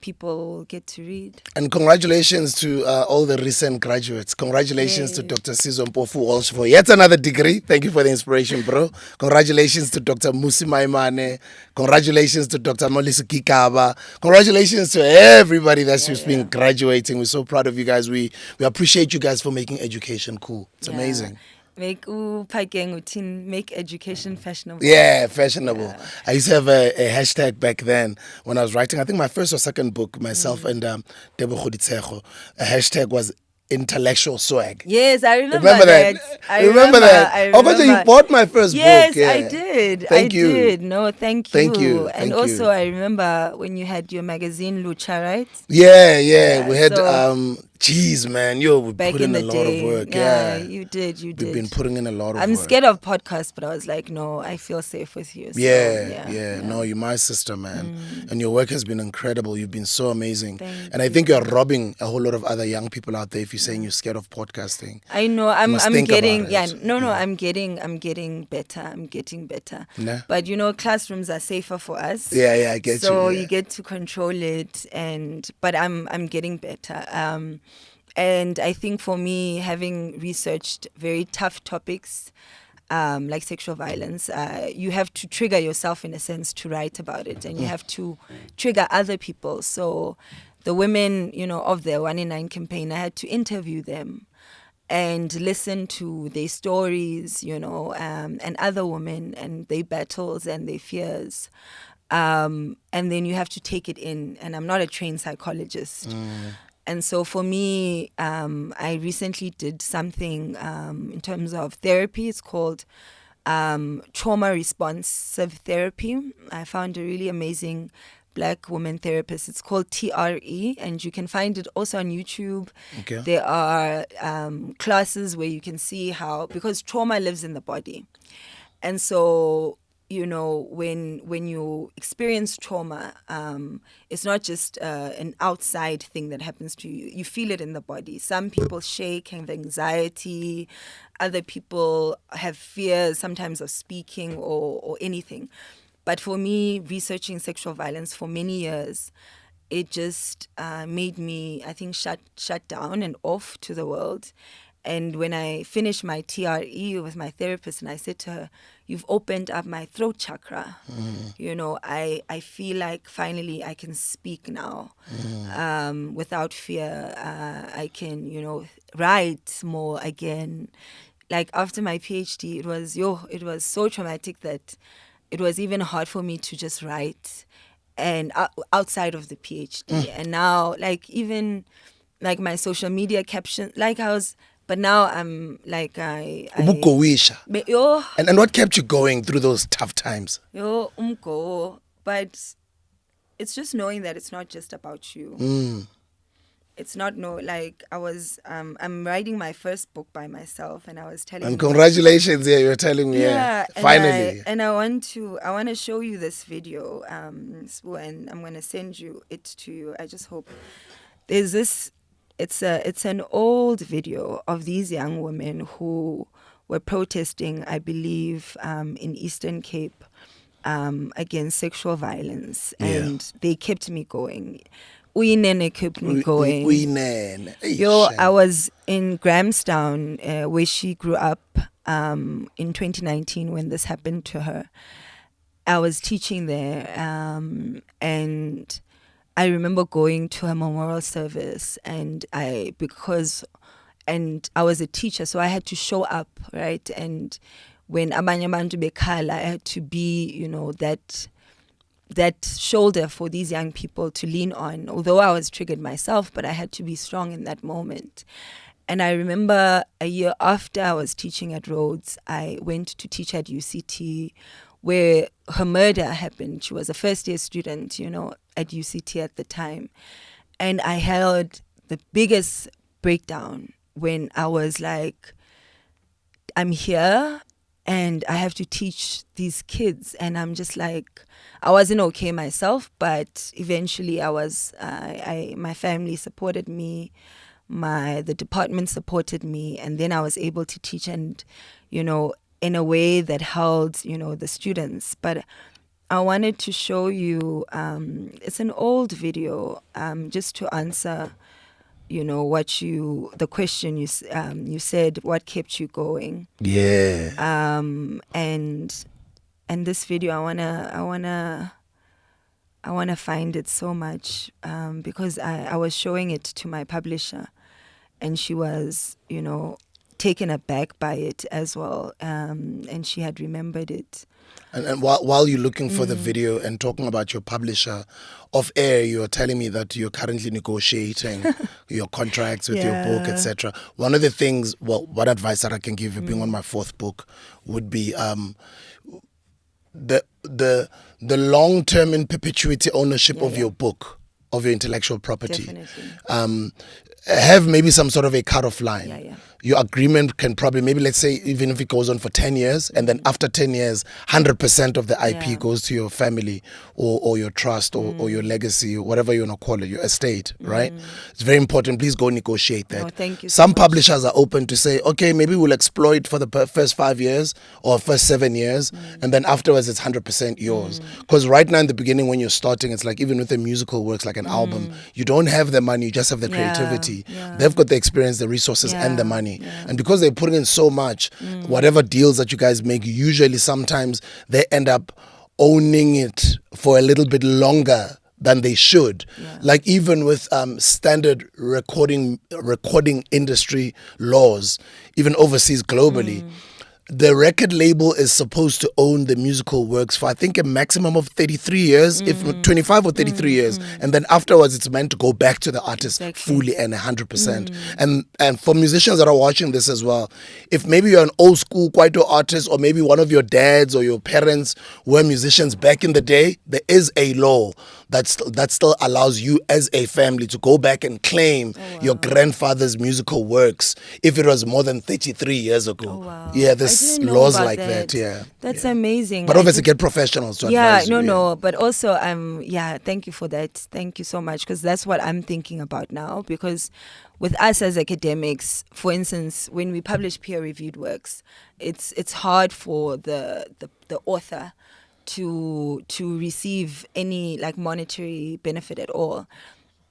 people get to read. And congratulations to all the recent graduates. Congratulations to Dr. Sizwe Mpofu Walsh for yet another degree. Thank you for the inspiration, bro. Congratulations to Dr. Musi Maimane. Congratulations to Dr. Molisi Kikaba. Congratulations to everybody that's just been graduating. We're so proud of you guys. We appreciate you guys for making education cool. It's amazing. Make education fashionable. Yeah, fashionable. I used to have a hashtag back then when I was writing, I think my first or second book, myself and Debo Khoditsejo. A hashtag was intellectual swag. Yes, I remember that. I remember that. Oh, but you bought my first book. Yes, I did. Thank you. No, thank you. Thank you. And also, I remember when you had your magazine, Lucha, right? Yeah. We had... Jeez, man, we put in a lot of work. Yeah, you did. We've been putting in a lot of work. I'm scared of podcasts, but I was like, no, I feel safe with you. So, yeah. No, you're my sister, man. And your work has been incredible. You've been so amazing. And I think you're robbing a whole lot of other young people out there if you're saying you're scared of podcasting. I know. I'm getting I'm getting better. Nah. But classrooms are safer for us. Yeah, I get you. So you get to control it, but I'm getting better. And I think for me, having researched very tough topics like sexual violence, you have to trigger yourself in a sense to write about it, and you have to trigger other people. So the women, of the 1 in 9 campaign, I had to interview them and listen to their stories, and other women and their battles and their fears. And then you have to take it in. And I'm not a trained psychologist. And so for me, I recently did something in terms of therapy. It's called trauma responsive therapy. I found a really amazing black woman therapist. It's called TRE, and you can find it also on YouTube. Okay. There are classes where you can see how, because trauma lives in the body. And so when you experience trauma, it's not just an outside thing that happens to you. You feel it in the body. Some people shake, have anxiety. Other people have fears, sometimes of speaking or anything. But for me, researching sexual violence for many years, it just made me, I think, shut down and off to the world. And when I finished my TRE with my therapist, and I said to her, "You've opened up my throat chakra. You know, I feel like finally I can speak now without fear. I can, you know, write more again." Like after my PhD, it was so traumatic that it was even hard for me to just write, and outside of the PhD. And now, like even like my social media caption, like but now I'm like Ubugowisha. Yo, And what kept you going through those tough times? But it's just knowing that it's not just about you. It's not I'm writing my first book by myself, and I was telling. And congratulations, you're telling me, finally. I want to show you this video, and I'm gonna send it to you. I just hope there's this. It's an old video of these young women who were protesting, I believe, in Eastern Cape against sexual violence, and they kept me going. Uyinene kept me going. I was in Grahamstown, where she grew up, in 2019 when this happened to her. I was teaching there, and I remember going to her memorial service, and I was a teacher, so I had to show up, right? And when abanye abantu bekhala, I had to be, you know, that shoulder for these young people to lean on. Although I was triggered myself, but I had to be strong in that moment. And I remember a year after I was teaching at Rhodes, I went to teach at UCT, where her murder happened. She was a first-year student, you know, at UCT at the time. And I held the biggest breakdown when I was like, I'm here and I have to teach these kids. And I'm just like, I wasn't okay myself, but eventually my family supported me. The department supported me. And then I was able to teach, and, you know, in a way that held, you know, the students. But I wanted to show you, it's an old video, just to answer, you know, the question you said, what kept you going? Yeah. And this video, I wanna find it so much, because I was showing it to my publisher, and she was, you know, taken aback by it as well, and she had remembered it. And while you're looking for the video and talking about your publisher, off air, you're telling me that you're currently negotiating your contracts with your book, etc. One of the things, what advice that I can give you, being on my fourth book, would be the long-term in perpetuity ownership of your book, of your intellectual property. Definitely. Have maybe some sort of a cut-off line. Yeah. Your agreement can probably, maybe let's say, even if it goes on for 10 years, and then after 10 years, 100% of the IP goes to your family or your trust or your legacy, or whatever you want to call it, your estate, right? It's very important. Please go negotiate that. No, thank you. Some publishers are open to say, okay, maybe we'll exploit for the first 5 years or first 7 years, and then afterwards it's 100% yours. Because right now in the beginning, when you're starting, it's like even with a musical works like an album, you don't have the money, you just have the creativity. They've got the experience, the resources, and the money. And because they're putting in so much, whatever deals that you guys make, usually sometimes they end up owning it for a little bit longer than they should. Like even with standard recording industry laws, even overseas globally, the record label is supposed to own the musical works for, I think, a maximum of 33 years, if 25 or 33 years. And then afterwards, it's meant to go back to the artist fully and 100%. And for musicians that are watching this as well, if maybe you're an old school Kwaito artist, or maybe one of your dads or your parents were musicians back in the day, there is a law that still allows you as a family to go back and claim your grandfather's musical works if it was more than 33 years ago. Yeah, there's laws like that. That's amazing. But obviously get professionals to advise you. No, but also thank you for that. Thank you so much, because that's what I'm thinking about now. Because with us as academics, for instance, when we publish peer-reviewed works, it's hard for the author to receive any like monetary benefit at all.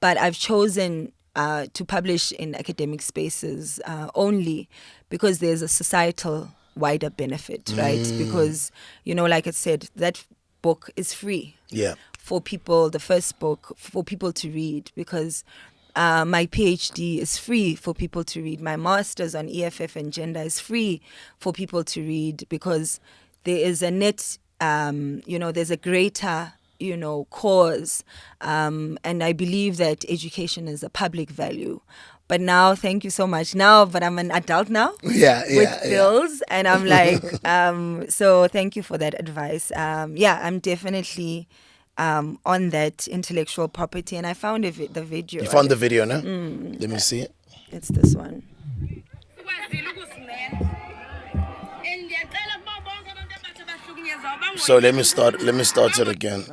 But I've chosen to publish in academic spaces only because there's a societal wider benefit, right? Because, like I said, that book is free for people, the first book, for people to read, because my PhD is free for people to read. My master's on EFF and gender is free for people to read, because there is a net, there's a greater, cause. And I believe that education is a public value. But now, thank you so much. But I'm an adult now with bills. And I'm like, so thank you for that advice. I'm definitely on that intellectual property. And I found the video. You found the video, no? Let me see it. It's this one. So let me start it again.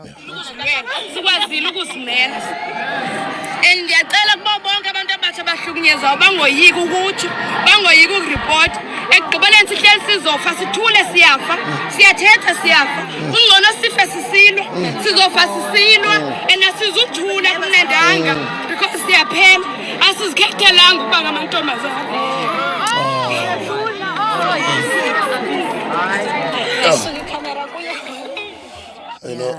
And ndiyacela kubo bonke abantu abatsha abahlukunyezayo bangoyiki ukutsho, bangoyiki ukuripota. Ekugqibeleni sihleli sizofa, sithule siyafa, siyathetha siyafa. Ungcono sife sisilwa, sizofa sisilwa, and asizuthula kumnandanga because siyaphela. Asizikhethelanga ukuba ngamantombazana.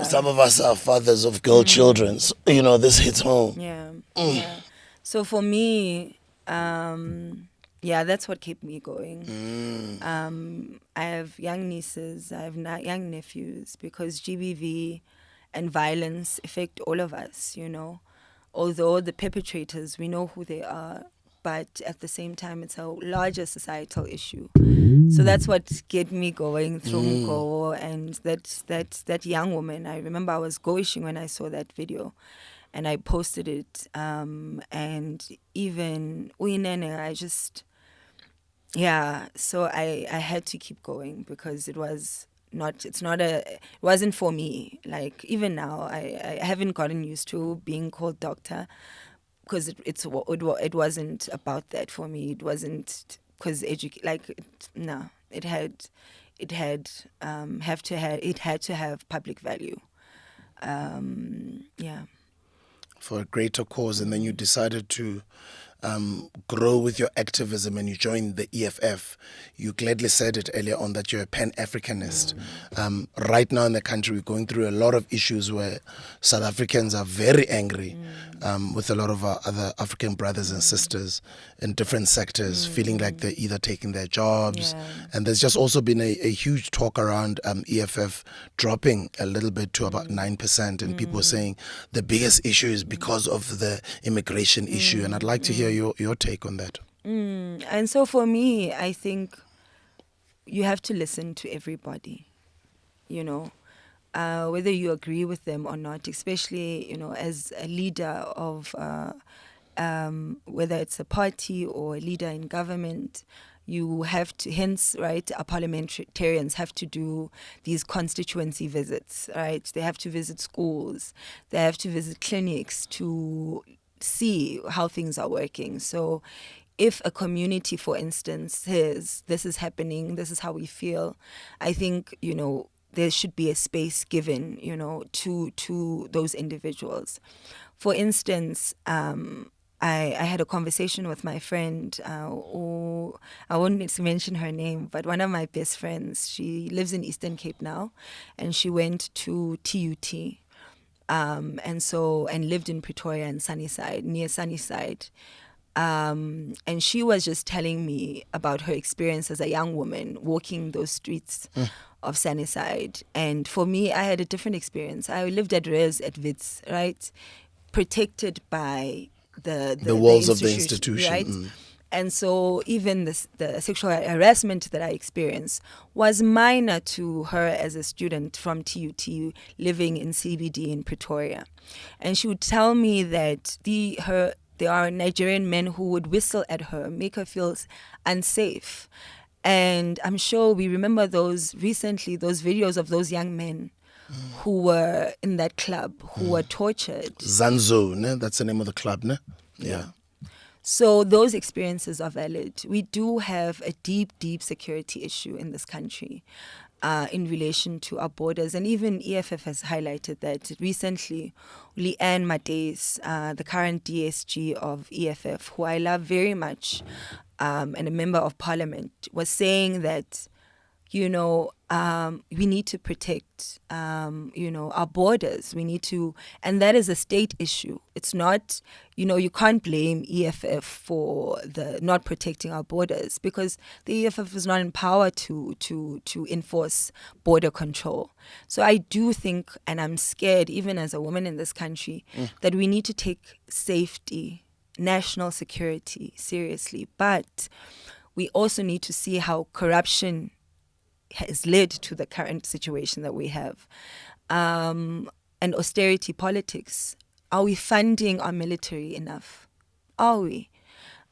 Some of us are fathers of girl children. So, this hits home. Yeah. So for me, that's what kept me going. I have young nieces, I have young nephews, because GBV and violence affect all of us, Although the perpetrators, we know who they are, but at the same time, it's a larger societal issue. So that's what get me going through Mko, and that young woman. I remember I was goishing when I saw that video, and I posted it. And even Uinene, so I had to keep going, because it wasn't for me. Like, even now, I haven't gotten used to being called doctor, because it wasn't about that for me. It wasn't because it had to have public value. For a greater cause, and then you decided to grow with your activism, and you joined the EFF. You gladly said it earlier on that you're a Pan-Africanist. Right now in the country, we're going through a lot of issues where South Africans are very angry with a lot of our other African brothers and sisters in different sectors, feeling like they're either taking their jobs. And there's just also been a huge talk around EFF dropping a little bit to about 9%. And people are saying the biggest issue is because of the immigration issue. And I'd like to hear your take on that. And so for me, I think you have to listen to everybody, whether you agree with them or not, especially, as a leader of, whether it's a party or a leader in government, you have to, hence, right, our parliamentarians have to do these constituency visits, right? They have to visit schools, they have to visit clinics to see how things are working. So if a community, for instance, says this is happening, this is how we feel, I think, there should be a space given, to those individuals. For instance, I had a conversation with my friend, who, I won't mention her name, but one of my best friends. She lives in Eastern Cape now, and she went to TUT. And lived in Pretoria and Sunnyside, near Sunnyside. And she was just telling me about her experience as a young woman walking those streets of Sunnyside. And for me, I had a different experience. I lived at res at Wits, right? Protected by the walls of the institution. Right? And so even the sexual harassment that I experienced was minor to her as a student from TUT living in CBD in Pretoria. And she would tell me that there are Nigerian men who would whistle at her, make her feel unsafe. And I'm sure we remember those videos of those young men who were in that club, who were tortured. Zanzo, ne? That's the name of the club, ne? Yeah. So those experiences are valid. We do have a deep, deep security issue in this country. in relation to our borders. And even EFF has highlighted that recently. Leanne Mateis, the current DSG of EFF, who I love very much, and a member of parliament, was saying that, we need to protect, our borders. We need to, and that is a state issue. It's not, you can't blame EFF for the not protecting our borders, because the EFF is not in power to enforce border control. So I do think, and I'm scared, even as a woman in this country, that we need to take safety, national security seriously. But we also need to see how corruption has led to the current situation that we have. And austerity politics. Are we funding our military enough? Are we?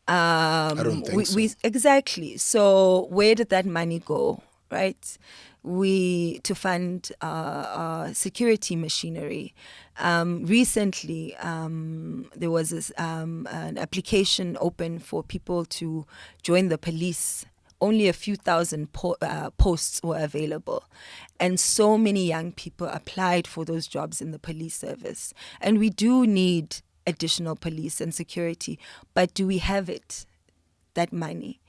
I don't think so. Exactly. So where did that money go, right? To fund security machinery. Recently, there was an application open for people to join the police. Only a few thousand posts were available. And so many young people applied for those jobs in the police service. And we do need additional police and security. But do we have it, that money?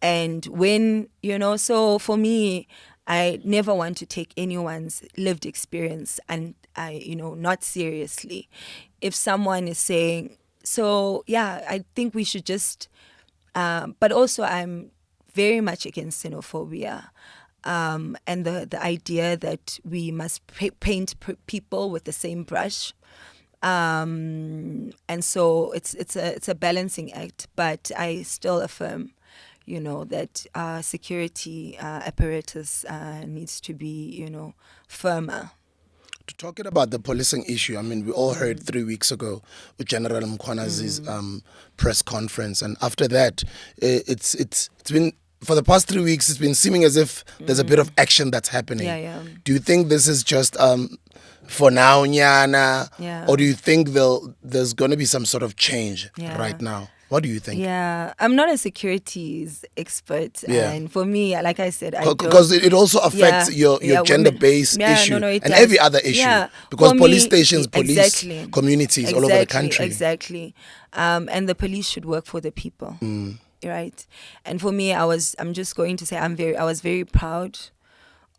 And when, so for me, I never want to take anyone's lived experience and, not seriously. If someone is saying, I think we should just, but also I'm very much against xenophobia, and the idea that we must paint people with the same brush, and so it's a balancing act. But I still affirm, that security apparatus needs to be, firmer. Talking about the policing issue, I mean, we all heard 3 weeks ago with General Mkhwanazi's press conference, and after that, it's been, for the past 3 weeks, it's been seeming as if there's a bit of action that's happening. Yeah. Do you think this is just for now, Nyana, or do you think there's going to be some sort of change right now? What do you think? Yeah, I'm not a securities expert, and for me, like I said, because it also affects your gender-based issue and does. Every other issue. Yeah. Because police stations, police communities all over the country. Exactly, and the police should work for the people, right? And for me, I was very proud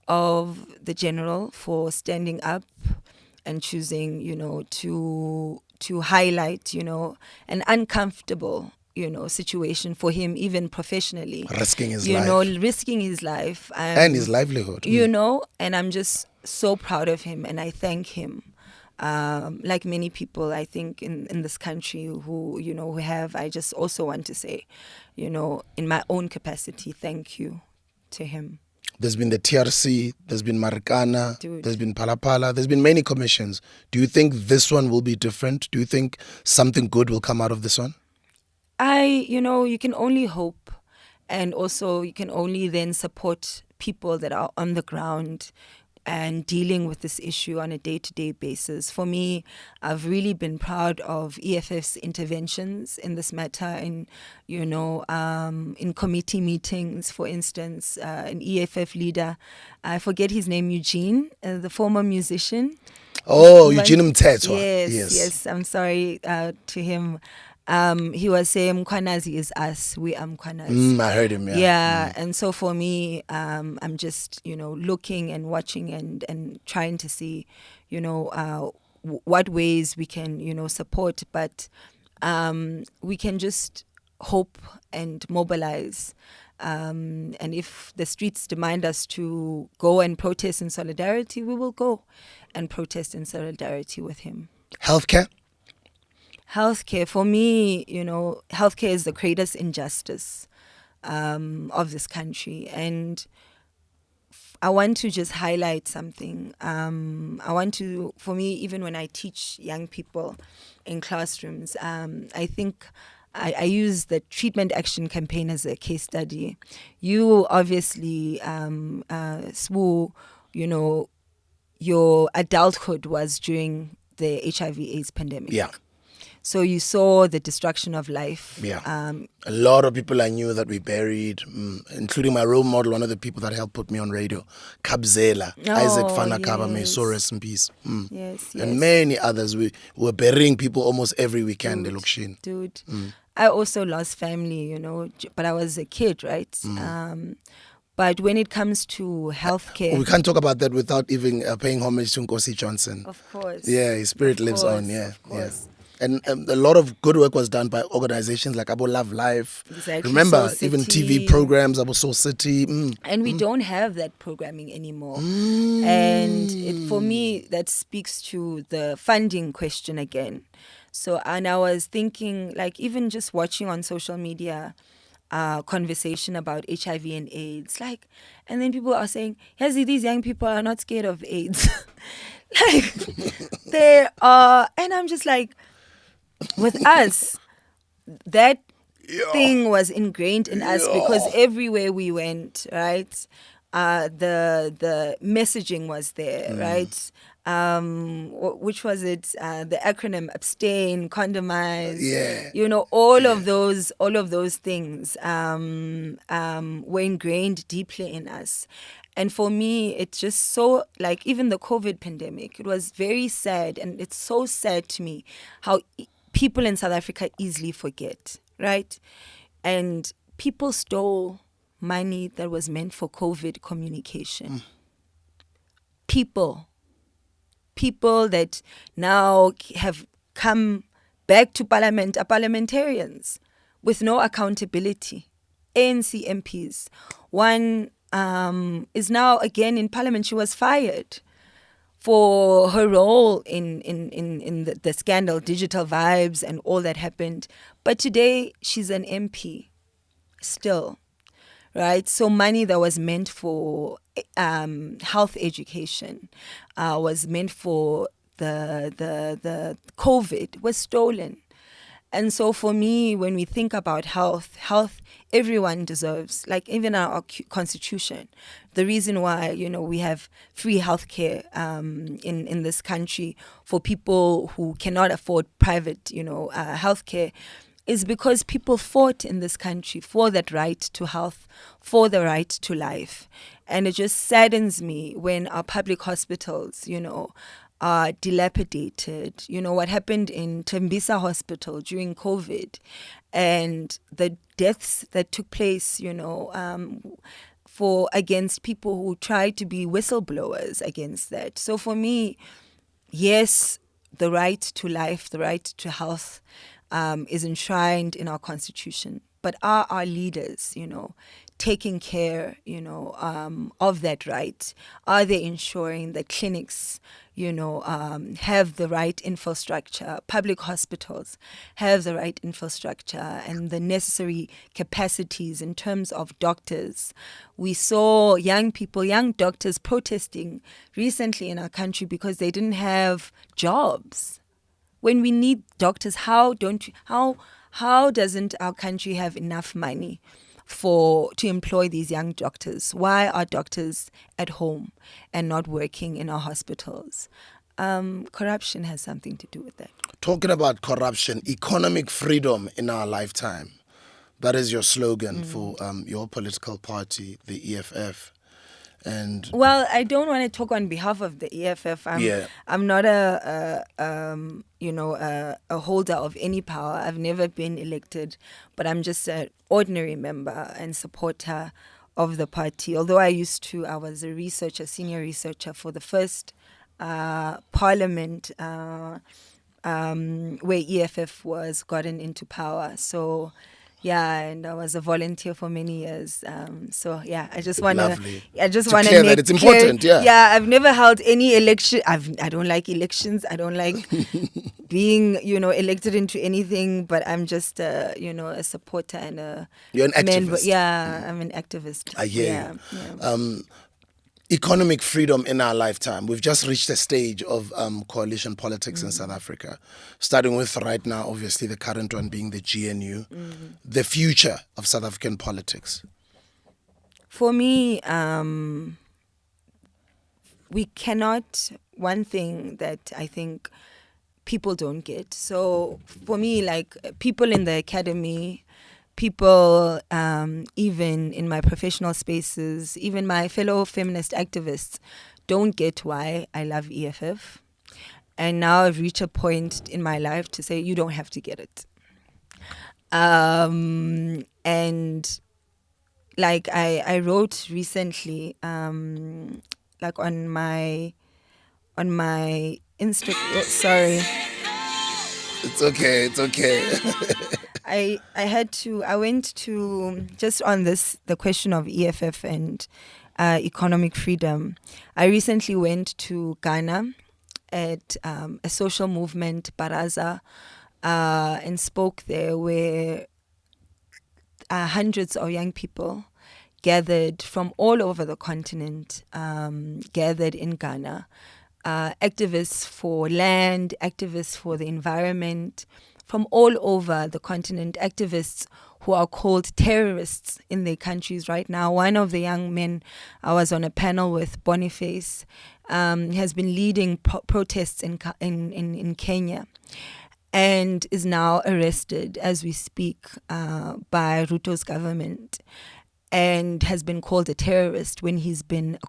of the general for standing up and choosing, to highlight, an uncomfortable, situation for him, even professionally. Risking his life. Risking his life. And his livelihood. And I'm just so proud of him, and I thank him. Like many people, I think, in this country who have, I just also want to say, in my own capacity, thank you to him. There's been the TRC, there's been Marikana, there's been Palapala, there's been many commissions. Do you think this one will be different? Do you think something good will come out of this one? You can only hope, and also you can only then support people that are on the ground and dealing with this issue on a day-to-day basis. For me, I've really been proud of EFF's interventions in this matter, in committee meetings, for instance. An EFF leader, I forget his name, Eugene, the former musician. Oh, Eugene Mtetwa. Yes, I'm sorry to him. He was saying, Mkhwanazi is us, we are Mkhwanazi. I heard him, and so for me, I'm just, looking and watching and trying to see, what ways we can, support, but we can just hope and mobilize. And if the streets demand us to go and protest in solidarity, we will go and protest in solidarity with him. Healthcare? Healthcare, for me, healthcare is the greatest injustice of this country. And I want to just highlight something. For me, even when I teach young people in classrooms, I think I use the treatment action campaign as a case study. You obviously, Swu, your adulthood was during the HIV/AIDS pandemic. Yeah. So you saw the destruction of life. Yeah. A lot of people I knew that we buried, including my role model, one of the people that helped put me on radio, Kabzela, Isaac Fanakaba, may so rest in peace. Yes. And many others. We were burying people almost every weekend, Dude. I also lost family, but I was a kid, right? But when it comes to healthcare... We can't talk about that without even paying homage to Nkosi Johnson. Of course. Yeah, his spirit lives on, Of course. And a lot of good work was done by organizations like Abo Love Life. Exactly. Remember, Soul even City. TV programs, Abo Soul City. And we don't have that programming anymore. And for me, that speaks to the funding question again. So, and I was thinking, like, even just watching on social media, conversation about HIV and AIDS, like, and then people are saying, these young people are not scared of AIDS. Like, they are, and I'm just like, with us, that thing was ingrained in us because everywhere we went, right, the messaging was there, right? Which was it? The acronym abstain, condomize. All of those things were ingrained deeply in us. And for me, it's just so, like, even the COVID pandemic, it was very sad. And it's so sad to me how people in South Africa easily forget, right? And people stole money that was meant for COVID communication. People that now have come back to parliament are parliamentarians with no accountability. ANC MPs. One is now again in parliament. She was fired for her role in the scandal, Digital Vibes and all that happened. But today she's an MP still, right? So money that was meant for health education, was meant for the COVID, was stolen. And so for me, when we think about health, everyone deserves, like even our constitution, the reason why, we have free healthcare in this country for people who cannot afford private, healthcare, is because people fought in this country for that right to health, for the right to life. And it just saddens me when our public hospitals, are dilapidated. What happened in Tembisa Hospital during COVID and the deaths that took place, against people who tried to be whistleblowers against that. So for me, yes, the right to life, the right to health is enshrined in our constitution. But are our leaders, taking care, of that right? Are they ensuring that clinics, have the right infrastructure, public hospitals have the right infrastructure and the necessary capacities in terms of doctors? We saw young doctors protesting recently in our country because they didn't have jobs. When we need doctors, how doesn't our country have enough money to employ these young doctors? Why are doctors at home and not working in our hospitals? Corruption has something to do with that. Talking about corruption, economic freedom in our lifetime. That is your slogan for your political party, the EFF. And well, I don't want to talk on behalf of the EFF. I'm not a holder of any power. I've never been elected, but I'm just an ordinary member and supporter of the party. Although I was a senior researcher for the first parliament where EFF was gotten into power. So. Yeah, and I was a volunteer for many years. I just want to make that it's important. I've never held any election. I don't like elections. I don't like being, elected into anything. But I'm just, a supporter and you're an activist. I'm an activist. I hear you. Economic freedom in our lifetime. We've just reached a stage of coalition politics in South Africa, starting with right now, obviously, the current one being the GNU. The future of South African politics. For me, we cannot, one thing that I think people don't get. So for me, like people in the academy, people even in my professional spaces, even my fellow feminist activists don't get why I love EFF. And now I've reached a point in my life to say, you don't have to get it. And like I wrote recently, like on my Instagram. Sorry. It's okay. I went to, just on the question of EFF and economic freedom. I recently went to Ghana at a social movement, Baraza, and spoke there where hundreds of young people gathered from all over the continent, gathered in Ghana, activists for land, activists for the environment, from all over the continent, activists who are called terrorists in their countries right now. One of the young men I was on a panel with, Boniface, has been leading protests in Kenya and is now arrested as we speak by Ruto's government, and has been called a terrorist when he's been a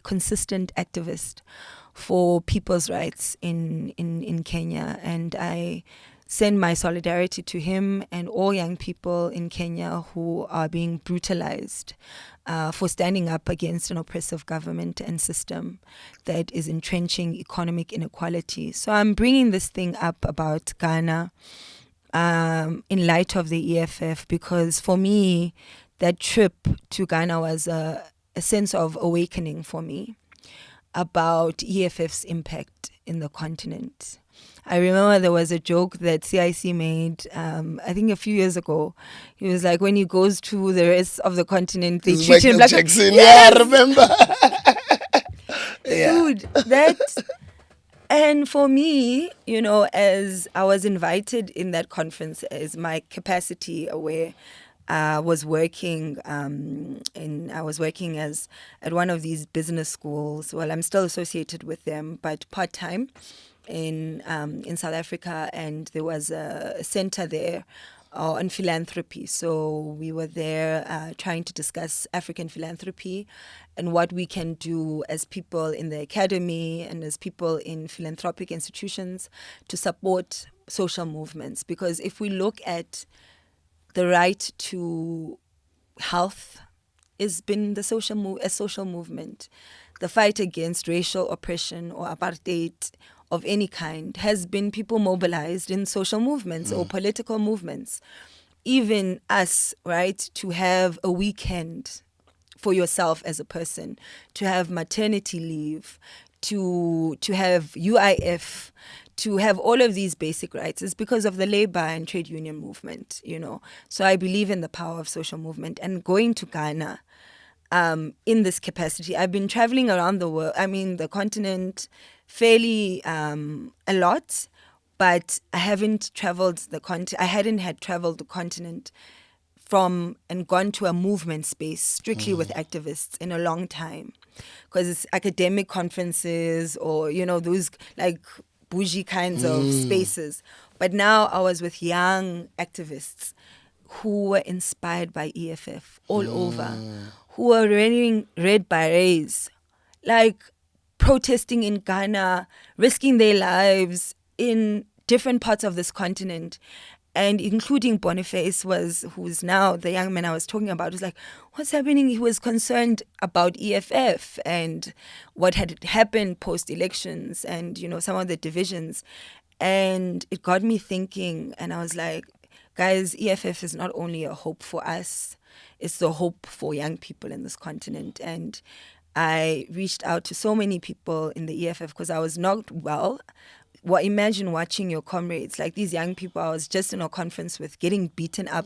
consistent activist for people's rights in Kenya. And I send my solidarity to him and all young people in Kenya who are being brutalized for standing up against an oppressive government and system that is entrenching economic inequality. So I'm bringing this thing up about Ghana in light of the EFF, because for me, that trip to Ghana was a sense of awakening for me about EFF's impact in the continent. I remember there was a joke that CIC made, I think a few years ago. He was like, when he goes to the rest of the continent, they treat him like Jackson. Yes! Yeah, I remember. Dude, that... And for me, you know, as I was invited in that conference as my capacity where I was working at one of these business schools. Well, I'm still associated with them, but part-time in South Africa, and there was a center there on philanthropy. So we were there trying to discuss African philanthropy and what we can do as people in the academy and as people in philanthropic institutions to support social movements. Because if we look at the right to health, has been a social movement. The fight against racial oppression or apartheid of any kind has been people mobilized in social movements or political movements. Even us, right, to have a weekend for yourself as a person, to have maternity leave, to have UIF, to have all of these basic rights is because of the labor and trade union movement, you know. So I believe in the power of social movement. And going to Ghana in this capacity, I've been traveling around the world, the continent fairly a lot, but I hadn't traveled the continent from and gone to a movement space strictly with activists in a long time. Because it's academic conferences or, you know, those like bougie kinds of spaces. But now I was with young activists who were inspired by EFF all over, who were wearing red berets, like protesting in Ghana, risking their lives in different parts of this continent. And including Boniface who's now the young man I was talking about, was like, what's happening? He was concerned about EFF and what had happened post-elections and, you know, some of the divisions. And it got me thinking, and I was like, guys, EFF is not only a hope for us, it's the hope for young people in this continent. And I reached out to so many people in the EFF because I was not well. Well, imagine watching your comrades, like these young people I was just in a conference with, getting beaten up.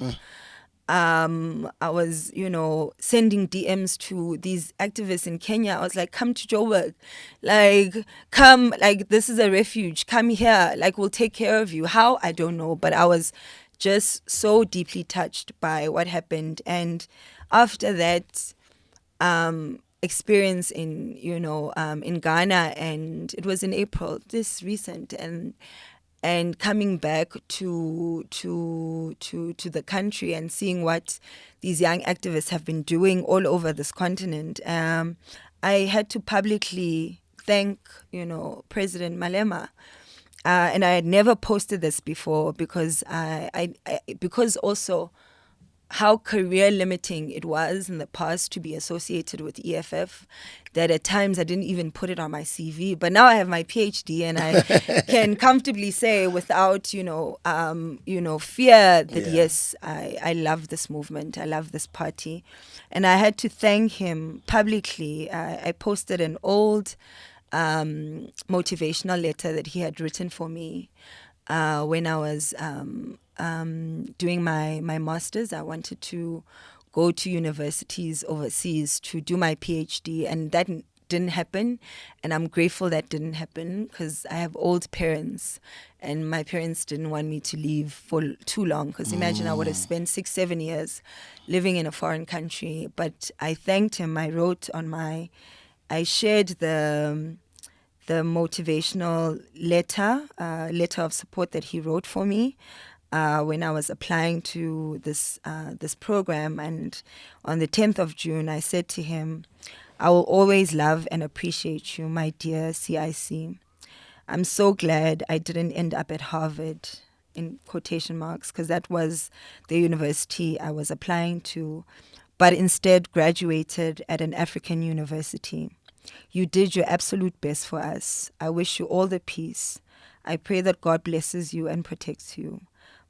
I was, you know, sending DMs to these activists in Kenya. I was like, come to Joburg. Like, come, like, this is a refuge. Come here. Like, we'll take care of you. How? I don't know. But I was just so deeply touched by what happened. And after that, experience in in Ghana, and it was in April, this recent, and coming back to the country and seeing what these young activists have been doing all over this continent. I had to publicly thank President Malema. And I had never posted this before because because also how career limiting it was in the past to be associated with EFF, that at times I didn't even put it on my CV. But now I have my PhD, and I can comfortably say without fear that yes, I love this movement, I love this party, and I had to thank him publicly. I posted an old motivational letter that he had written for me when I was doing my master's. I wanted to go to universities overseas to do my PhD, and that didn't happen. And I'm grateful that didn't happen, because I have old parents, and my parents didn't want me to leave for too long, because imagine I would have spent 6-7 years living in a foreign country. But I thanked him. I shared the motivational letter of support that he wrote for me when I was applying to this program. And on the 10th of June, I said to him, "I will always love and appreciate you, my dear CIC. I'm so glad I didn't end up at Harvard," in quotation marks, because that was the university I was applying to, but instead graduated at an African university. You did your absolute best for us. I wish you all the peace. I pray that God blesses you and protects you,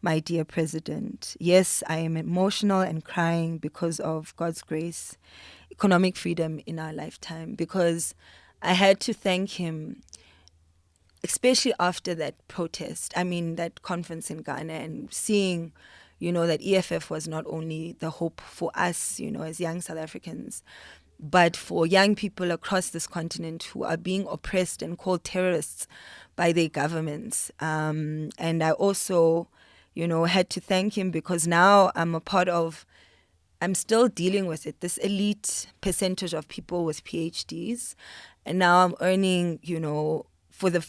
my dear President. Yes, I am emotional and crying because of God's grace, economic freedom in our lifetime, because I had to thank him, especially after that protest. I mean, that conference in Ghana, and seeing, that EFF was not only the hope for us, as young South Africans, but for young people across this continent who are being oppressed and called terrorists by their governments. And I also, had to thank him, because now I'm still dealing with it, this elite percentage of people with PhDs. And now I'm earning, for the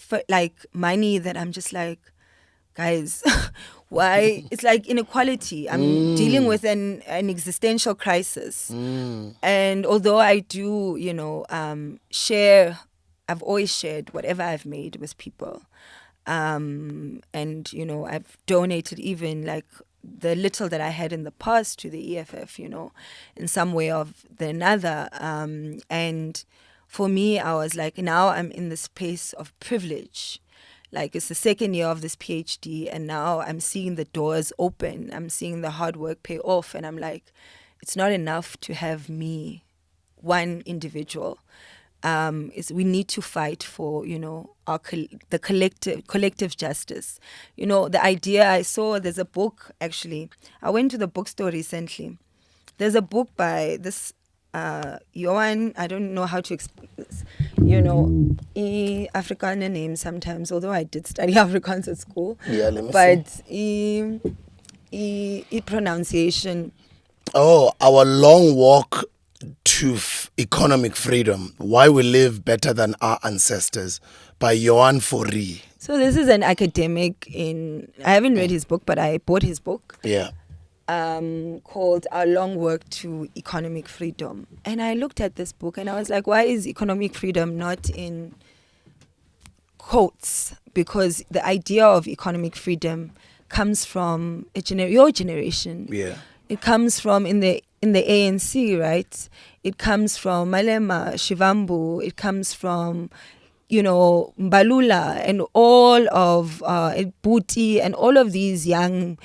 money that I'm just like, guys, why? It's like inequality. I'm dealing with an existential crisis. And although I do, share, I've always shared whatever I've made with people. And, I've donated even like the little that I had in the past to the EFF, in some way or another. And for me, I was like, now I'm in the space of privilege. Like, it's the second year of this PhD, and now I'm seeing the doors open. I'm seeing the hard work pay off, and I'm like, it's not enough to have me, one individual. We need to fight for, the collective justice. The idea I saw, there's a book, actually. I went to the bookstore recently. There's a book by this Johan, I don't know how to explain this, Afrikaner name sometimes, although I did study Afrikaans at school. Yeah, let me but see. Pronunciation. Oh, Our Long Walk to Economic Freedom, Why We Live Better Than Our Ancestors, by Johan Fourie. So this is an academic I haven't read his book, but I bought his book. Yeah. Called Our Long Work to Economic Freedom. And I looked at this book and I was like, why is economic freedom not in quotes? Because the idea of economic freedom comes from your generation. Yeah. It comes from in the ANC, right? It comes from Malema, Shivambu. It comes from, Mbalula and all of Buti and all of these young,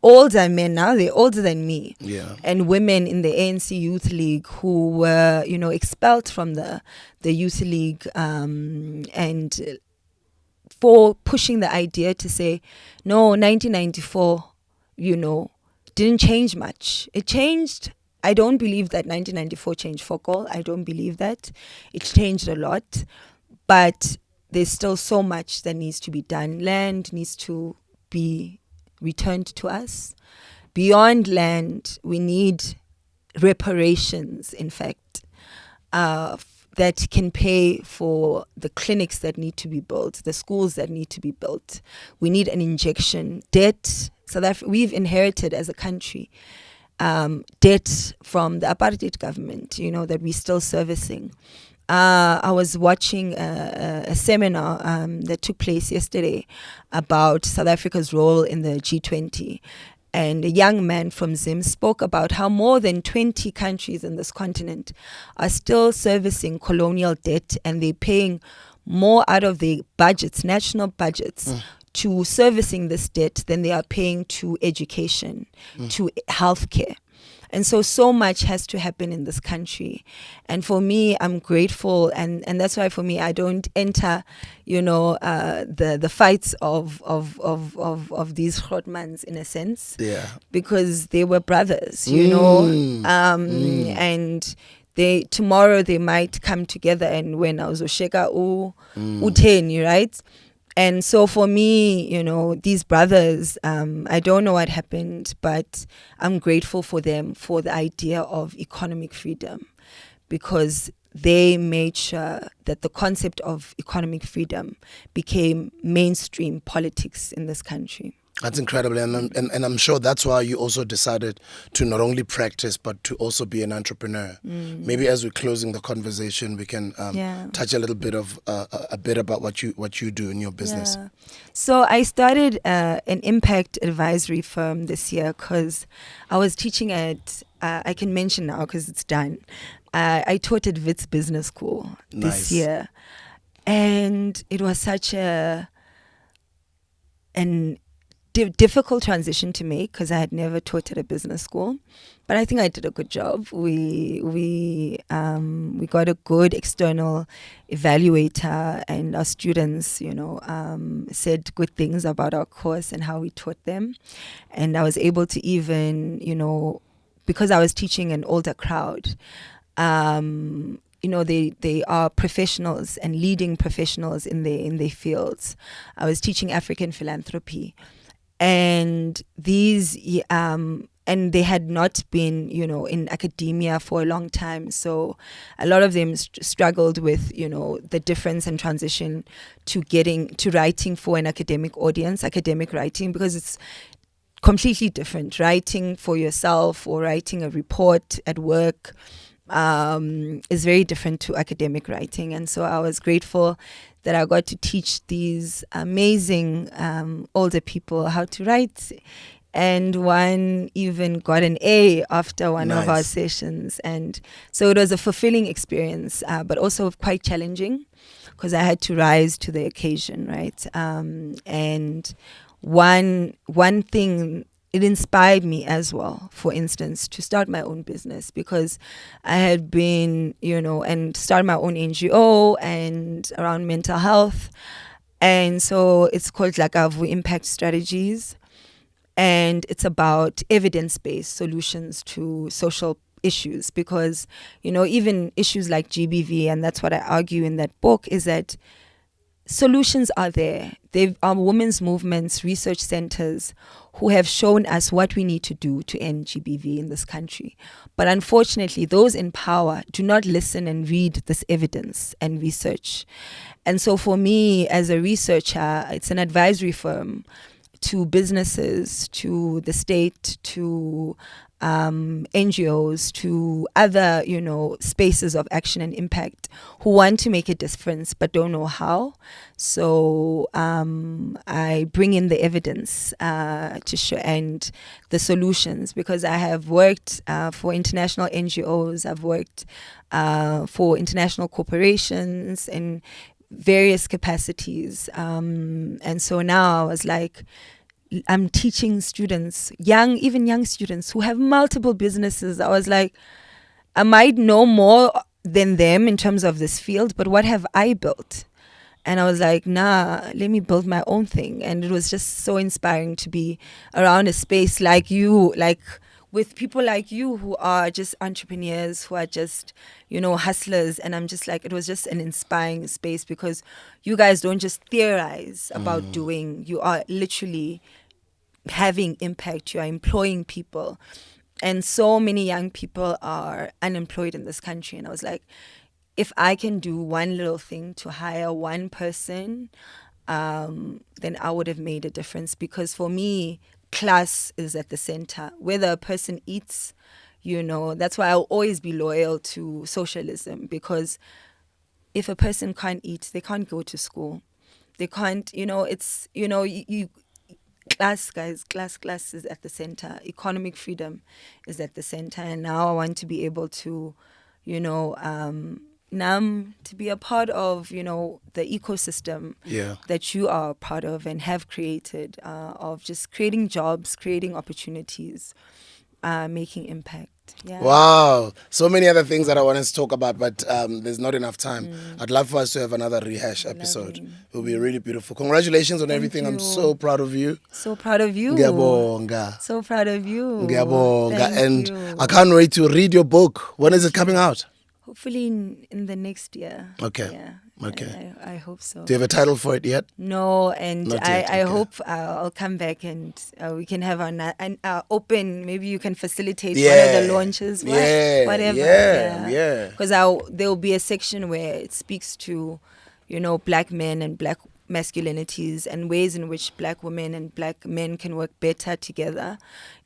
older men now, they're older than me. Yeah. And women in the ANC Youth League who were, expelled from the Youth League and for pushing the idea to say, no, 1994, didn't change much. It changed. I don't believe that 1994 changed focal. I don't believe that. It changed a lot. But there's still so much that needs to be done. Land needs to be returned to us. Beyond land, we need reparations, in fact. that can pay for the clinics that need to be built, the schools that need to be built. We need an injection. Debt, we've inherited as a country debt from the apartheid government, that we're still servicing. I was watching a seminar that took place yesterday about South Africa's role in the G20. And a young man from Zim spoke about how more than 20 countries in this continent are still servicing colonial debt, and they're paying more out of their budgets, national budgets, to servicing this debt than they are paying to education, to healthcare. And so much has to happen in this country. And for me, I'm grateful. And that's why for me, I don't enter, the fights of these Grootmans in a sense. Yeah. Because they were brothers, and tomorrow they might come together and when I was Osheka Uteni, right? And so for me, these brothers, I don't know what happened, but I'm grateful for them for the idea of economic freedom, because they made sure that the concept of economic freedom became mainstream politics in this country. That's incredible, and I'm sure that's why you also decided to not only practice but to also be an entrepreneur. Maybe as we're closing the conversation, we can touch a little bit of a bit about what you do in your business. Yeah. So I started an impact advisory firm this year because I was teaching at I can mention now because it's done. I taught at Wits Business School this year, and it was such an difficult transition to make because I had never taught at a business school, but I think I did a good job. We got a good external evaluator, and our students, said good things about our course and how we taught them, and I was able to even, because I was teaching an older crowd. They are professionals and leading professionals in their fields. I was teaching African philanthropy. And these, and they had not been, in academia for a long time. So a lot of them struggled with, the difference and transition to writing for an academic audience, academic writing, because it's completely different. Writing for yourself or writing a report at work is very different to academic writing. And so I was grateful that I got to teach these amazing older people how to write. And one even got an A after one of our sessions. And so it was a fulfilling experience, but also quite challenging because I had to rise to the occasion, right? And one thing, it inspired me as well, for instance, to start my own business because I had been, and start my own NGO and around mental health. And so it's called DLAKAVU Impact Strategies. And it's about evidence-based solutions to social issues because, even issues like GBV, and that's what I argue in that book, is that solutions are there. There are women's movements, research centers who have shown us what we need to do to end GBV in this country. But unfortunately, those in power do not listen and read this evidence and research. And so for me, as a researcher, it's an advisory firm to businesses, to the state, to NGOs, to other, spaces of action and impact who want to make a difference but don't know how. So I bring in the evidence to show and the solutions because I have worked for international NGOs, I've worked for international corporations in various capacities. And so now I was like, I'm teaching students, young students who have multiple businesses. I was like, I might know more than them in terms of this field, but what have I built? And I was like, let me build my own thing. And it was just so inspiring to be around a space like you, like with people like you who are just entrepreneurs, who are just, hustlers. And I'm just like, it was just an inspiring space because you guys don't just theorize about doing, you are literally having impact, you are employing people. And so many young people are unemployed in this country. And I was like, if I can do one little thing to hire one person, then I would have made a difference. Because for me, class is at the center. Whether a person eats, that's why I'll always be loyal to socialism. Because if a person can't eat, they can't go to school. They can't, it's, class, guys, class is at the center. Economic freedom is at the center. And now I want to be able to, to be a part of, the ecosystem that you are a part of and have created, of just creating jobs, creating opportunities, making impact. Yeah. Wow. So many other things that I wanted to talk about, but there's not enough time. I'd love for us to have another rehash episode. It will be really beautiful. Congratulations on everything. I'm so proud of you. So proud of you. Ngiyabonga. So proud of you. Ngiyabonga. Thank And you. I can't wait to read your book. When is it coming out? Hopefully in the next year. Okay. Yeah. Okay. I hope so. Do you have a title for it yet? No, and Not yet, I okay. hope I'll come back and we can have an open. Maybe you can facilitate one of the launches. Whatever. Yeah. Because there will be a section where it speaks to, black men and black masculinities and ways in which black women and black men can work better together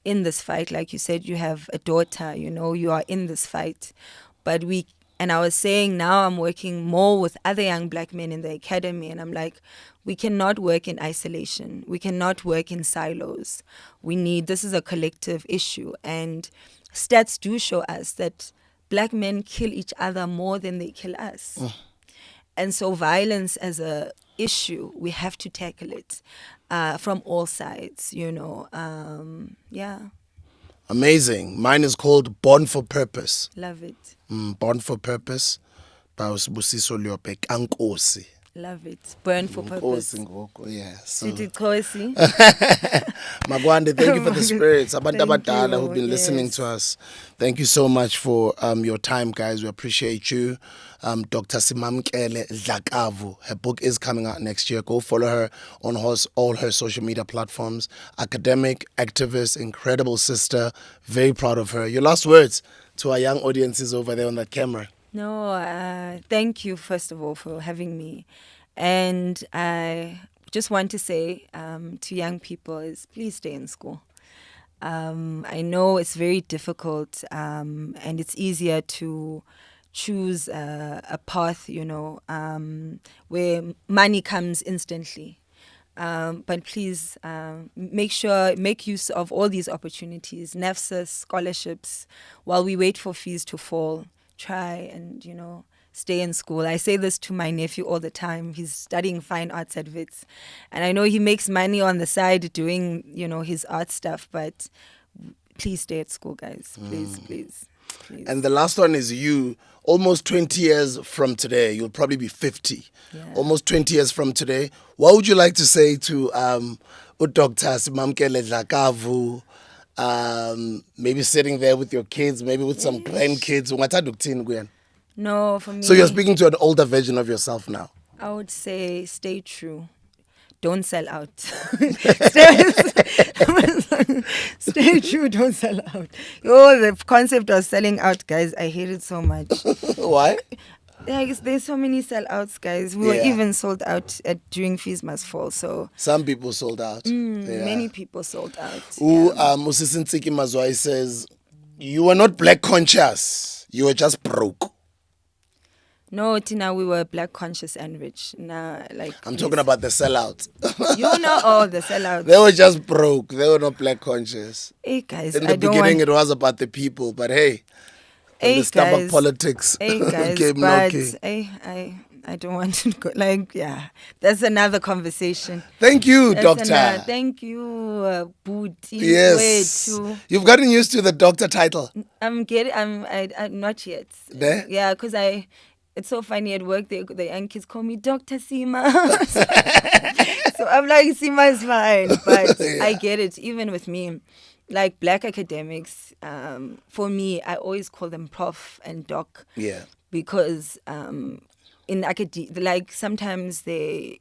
in this fight. Like you said, you have a daughter. You are in this fight, but And I was saying now I'm working more with other young black men in the academy, and I'm like, we cannot work in isolation. We cannot work in silos. This is a collective issue. And stats do show us that black men kill each other more than they kill us. And so violence as a issue, we have to tackle it from all sides, yeah. Amazing. Mine is called Born for Purpose. Love it. Born for Purpose by Usibusiso Lyope Kankosi. Love it. Burn for purpose. Yeah. So. Magwande, thank you for the spirits. Abantu abadala who've been listening to us. Thank you so much for your time, guys. We appreciate you. Dr. SIMAMKELE DLAKAVU. Her book is coming out next year. Go follow her on all her social media platforms. Academic, activist, incredible sister. Very proud of her. Your last words to our young audiences over there on that camera. No, thank you, first of all, for having me. And I just want to say to young people is please stay in school. I know it's very difficult and it's easier to choose a path, where money comes instantly. But please make use of all these opportunities, NAFSA, scholarships, while we wait for fees to fall. Try and, stay in school. I say this to my nephew all the time. He's studying fine arts at Wits. And I know he makes money on the side doing, his art stuff. But please stay at school, guys. Please. And the last one is you. Almost 20 years from today, you'll probably be 50. Yeah. Almost 20 years from today, what would you like to say to Dr. SIMAMKELE DLAKAVU? Maybe sitting there with your kids, maybe with some grandkids. No, for me. So you're speaking to an older version of yourself now. I would say stay true. Don't sell out. Stay true, don't sell out. The concept of selling out, guys, I hate it so much. Why? There's so many sellouts, guys. We were even sold out during Fees Must Fall. So some people sold out. Many people sold out. Usisintsiki Mazwai says, you were not black conscious. You were just broke. No, Tina, we were black conscious and rich. I'm talking about the sellouts. The sellouts. They were just broke. They were not black conscious. Hey, guys, in the beginning, it was about the people, but hey, the stomach politics came knocking. I don't want to go. That's another conversation. Thank you, Doctor. Thank you, Booty. Yes, you've gotten used to the doctor title. I'm not yet. There? Yeah, because it's so funny at work. The young kids call me Dr. Sima. So I'm like, Sima is fine, but I get it. Even with me, like black academics, for me, I always call them Prof and Doc. Yeah. Because in academia, sometimes they,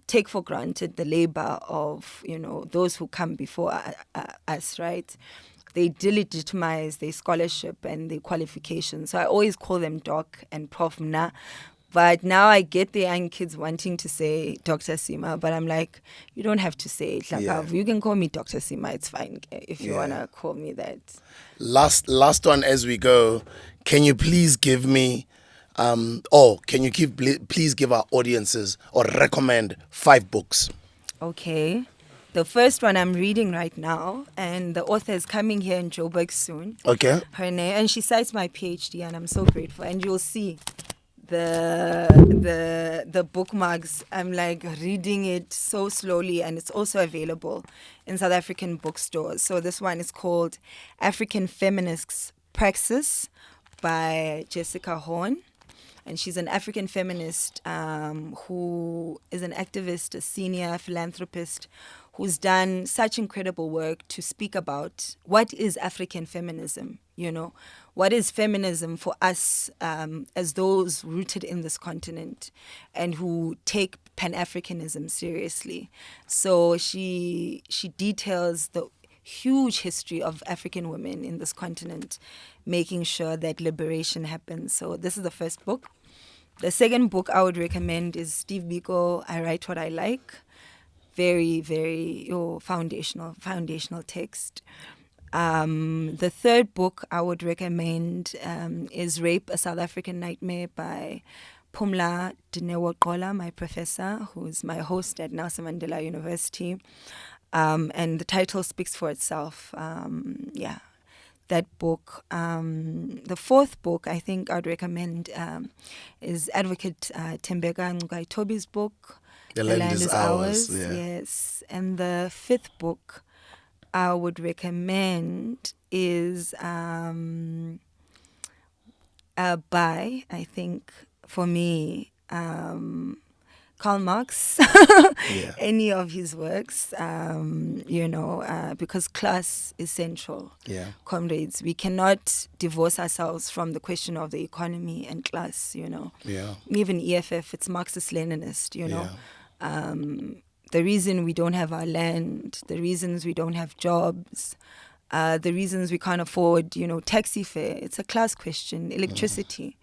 take for granted the labor of, those who come before us, right? they delegitimize their scholarship and their qualifications. So I always call them Doc and Prof Na. But now I get the young kids wanting to say Dr. Sima, but I'm like, you don't have to say DLAKAVU. You can call me Dr. Sima. It's fine if you want to call me that. Last one as we go. Can you please give me, please give our audiences or recommend 5 books? Okay. The first one I'm reading right now, and the author is coming here in Joburg soon. Okay. Her name, and she cites my PhD, and I'm so grateful. And you'll see the bookmarks. I'm like reading it so slowly, and it's also available in South African bookstores. So this one is called African Feminists Praxis by Jessica Horn. And she's an African feminist who is an activist, a senior philanthropist, who's done such incredible work to speak about what is African feminism, what is feminism for us as those rooted in this continent and who take Pan-Africanism seriously. So she details the huge history of African women in this continent, making sure that liberation happens. So this is the first book. The second book I would recommend is Steve Biko, I Write What I Like. Very, very foundational text. The third book I would recommend is Rape, A South African Nightmare by Phumla Dinewoqola, my professor, who's my host at Nelson Mandela University. And the title speaks for itself. That book. The fourth book I think I'd recommend is Advocate Tembeka Ngugaitobi's book, The Land is Ours. Yeah. Yes. And the fifth book I would recommend is by, I think, for me, Karl Marx, any of his works, because class is central. Yeah. Comrades, we cannot divorce ourselves from the question of the economy and class, Yeah. Even EFF, it's Marxist-Leninist, the reason we don't have our land, the reasons we don't have jobs, the reasons we can't afford, taxi fare, it's a class question, electricity.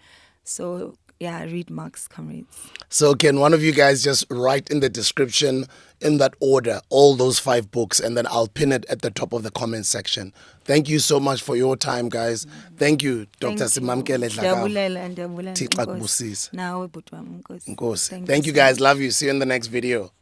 So, read Marx, comrades. So can one of you guys just write in the description, in that order, all those 5 books, and then I'll pin it at the top of the comment section. Thank you so much for your time, guys. Thank you, Dr. SIMAMKELE DLAKAVU. Thank you, Thank you, guys. Love you. See you in the next video.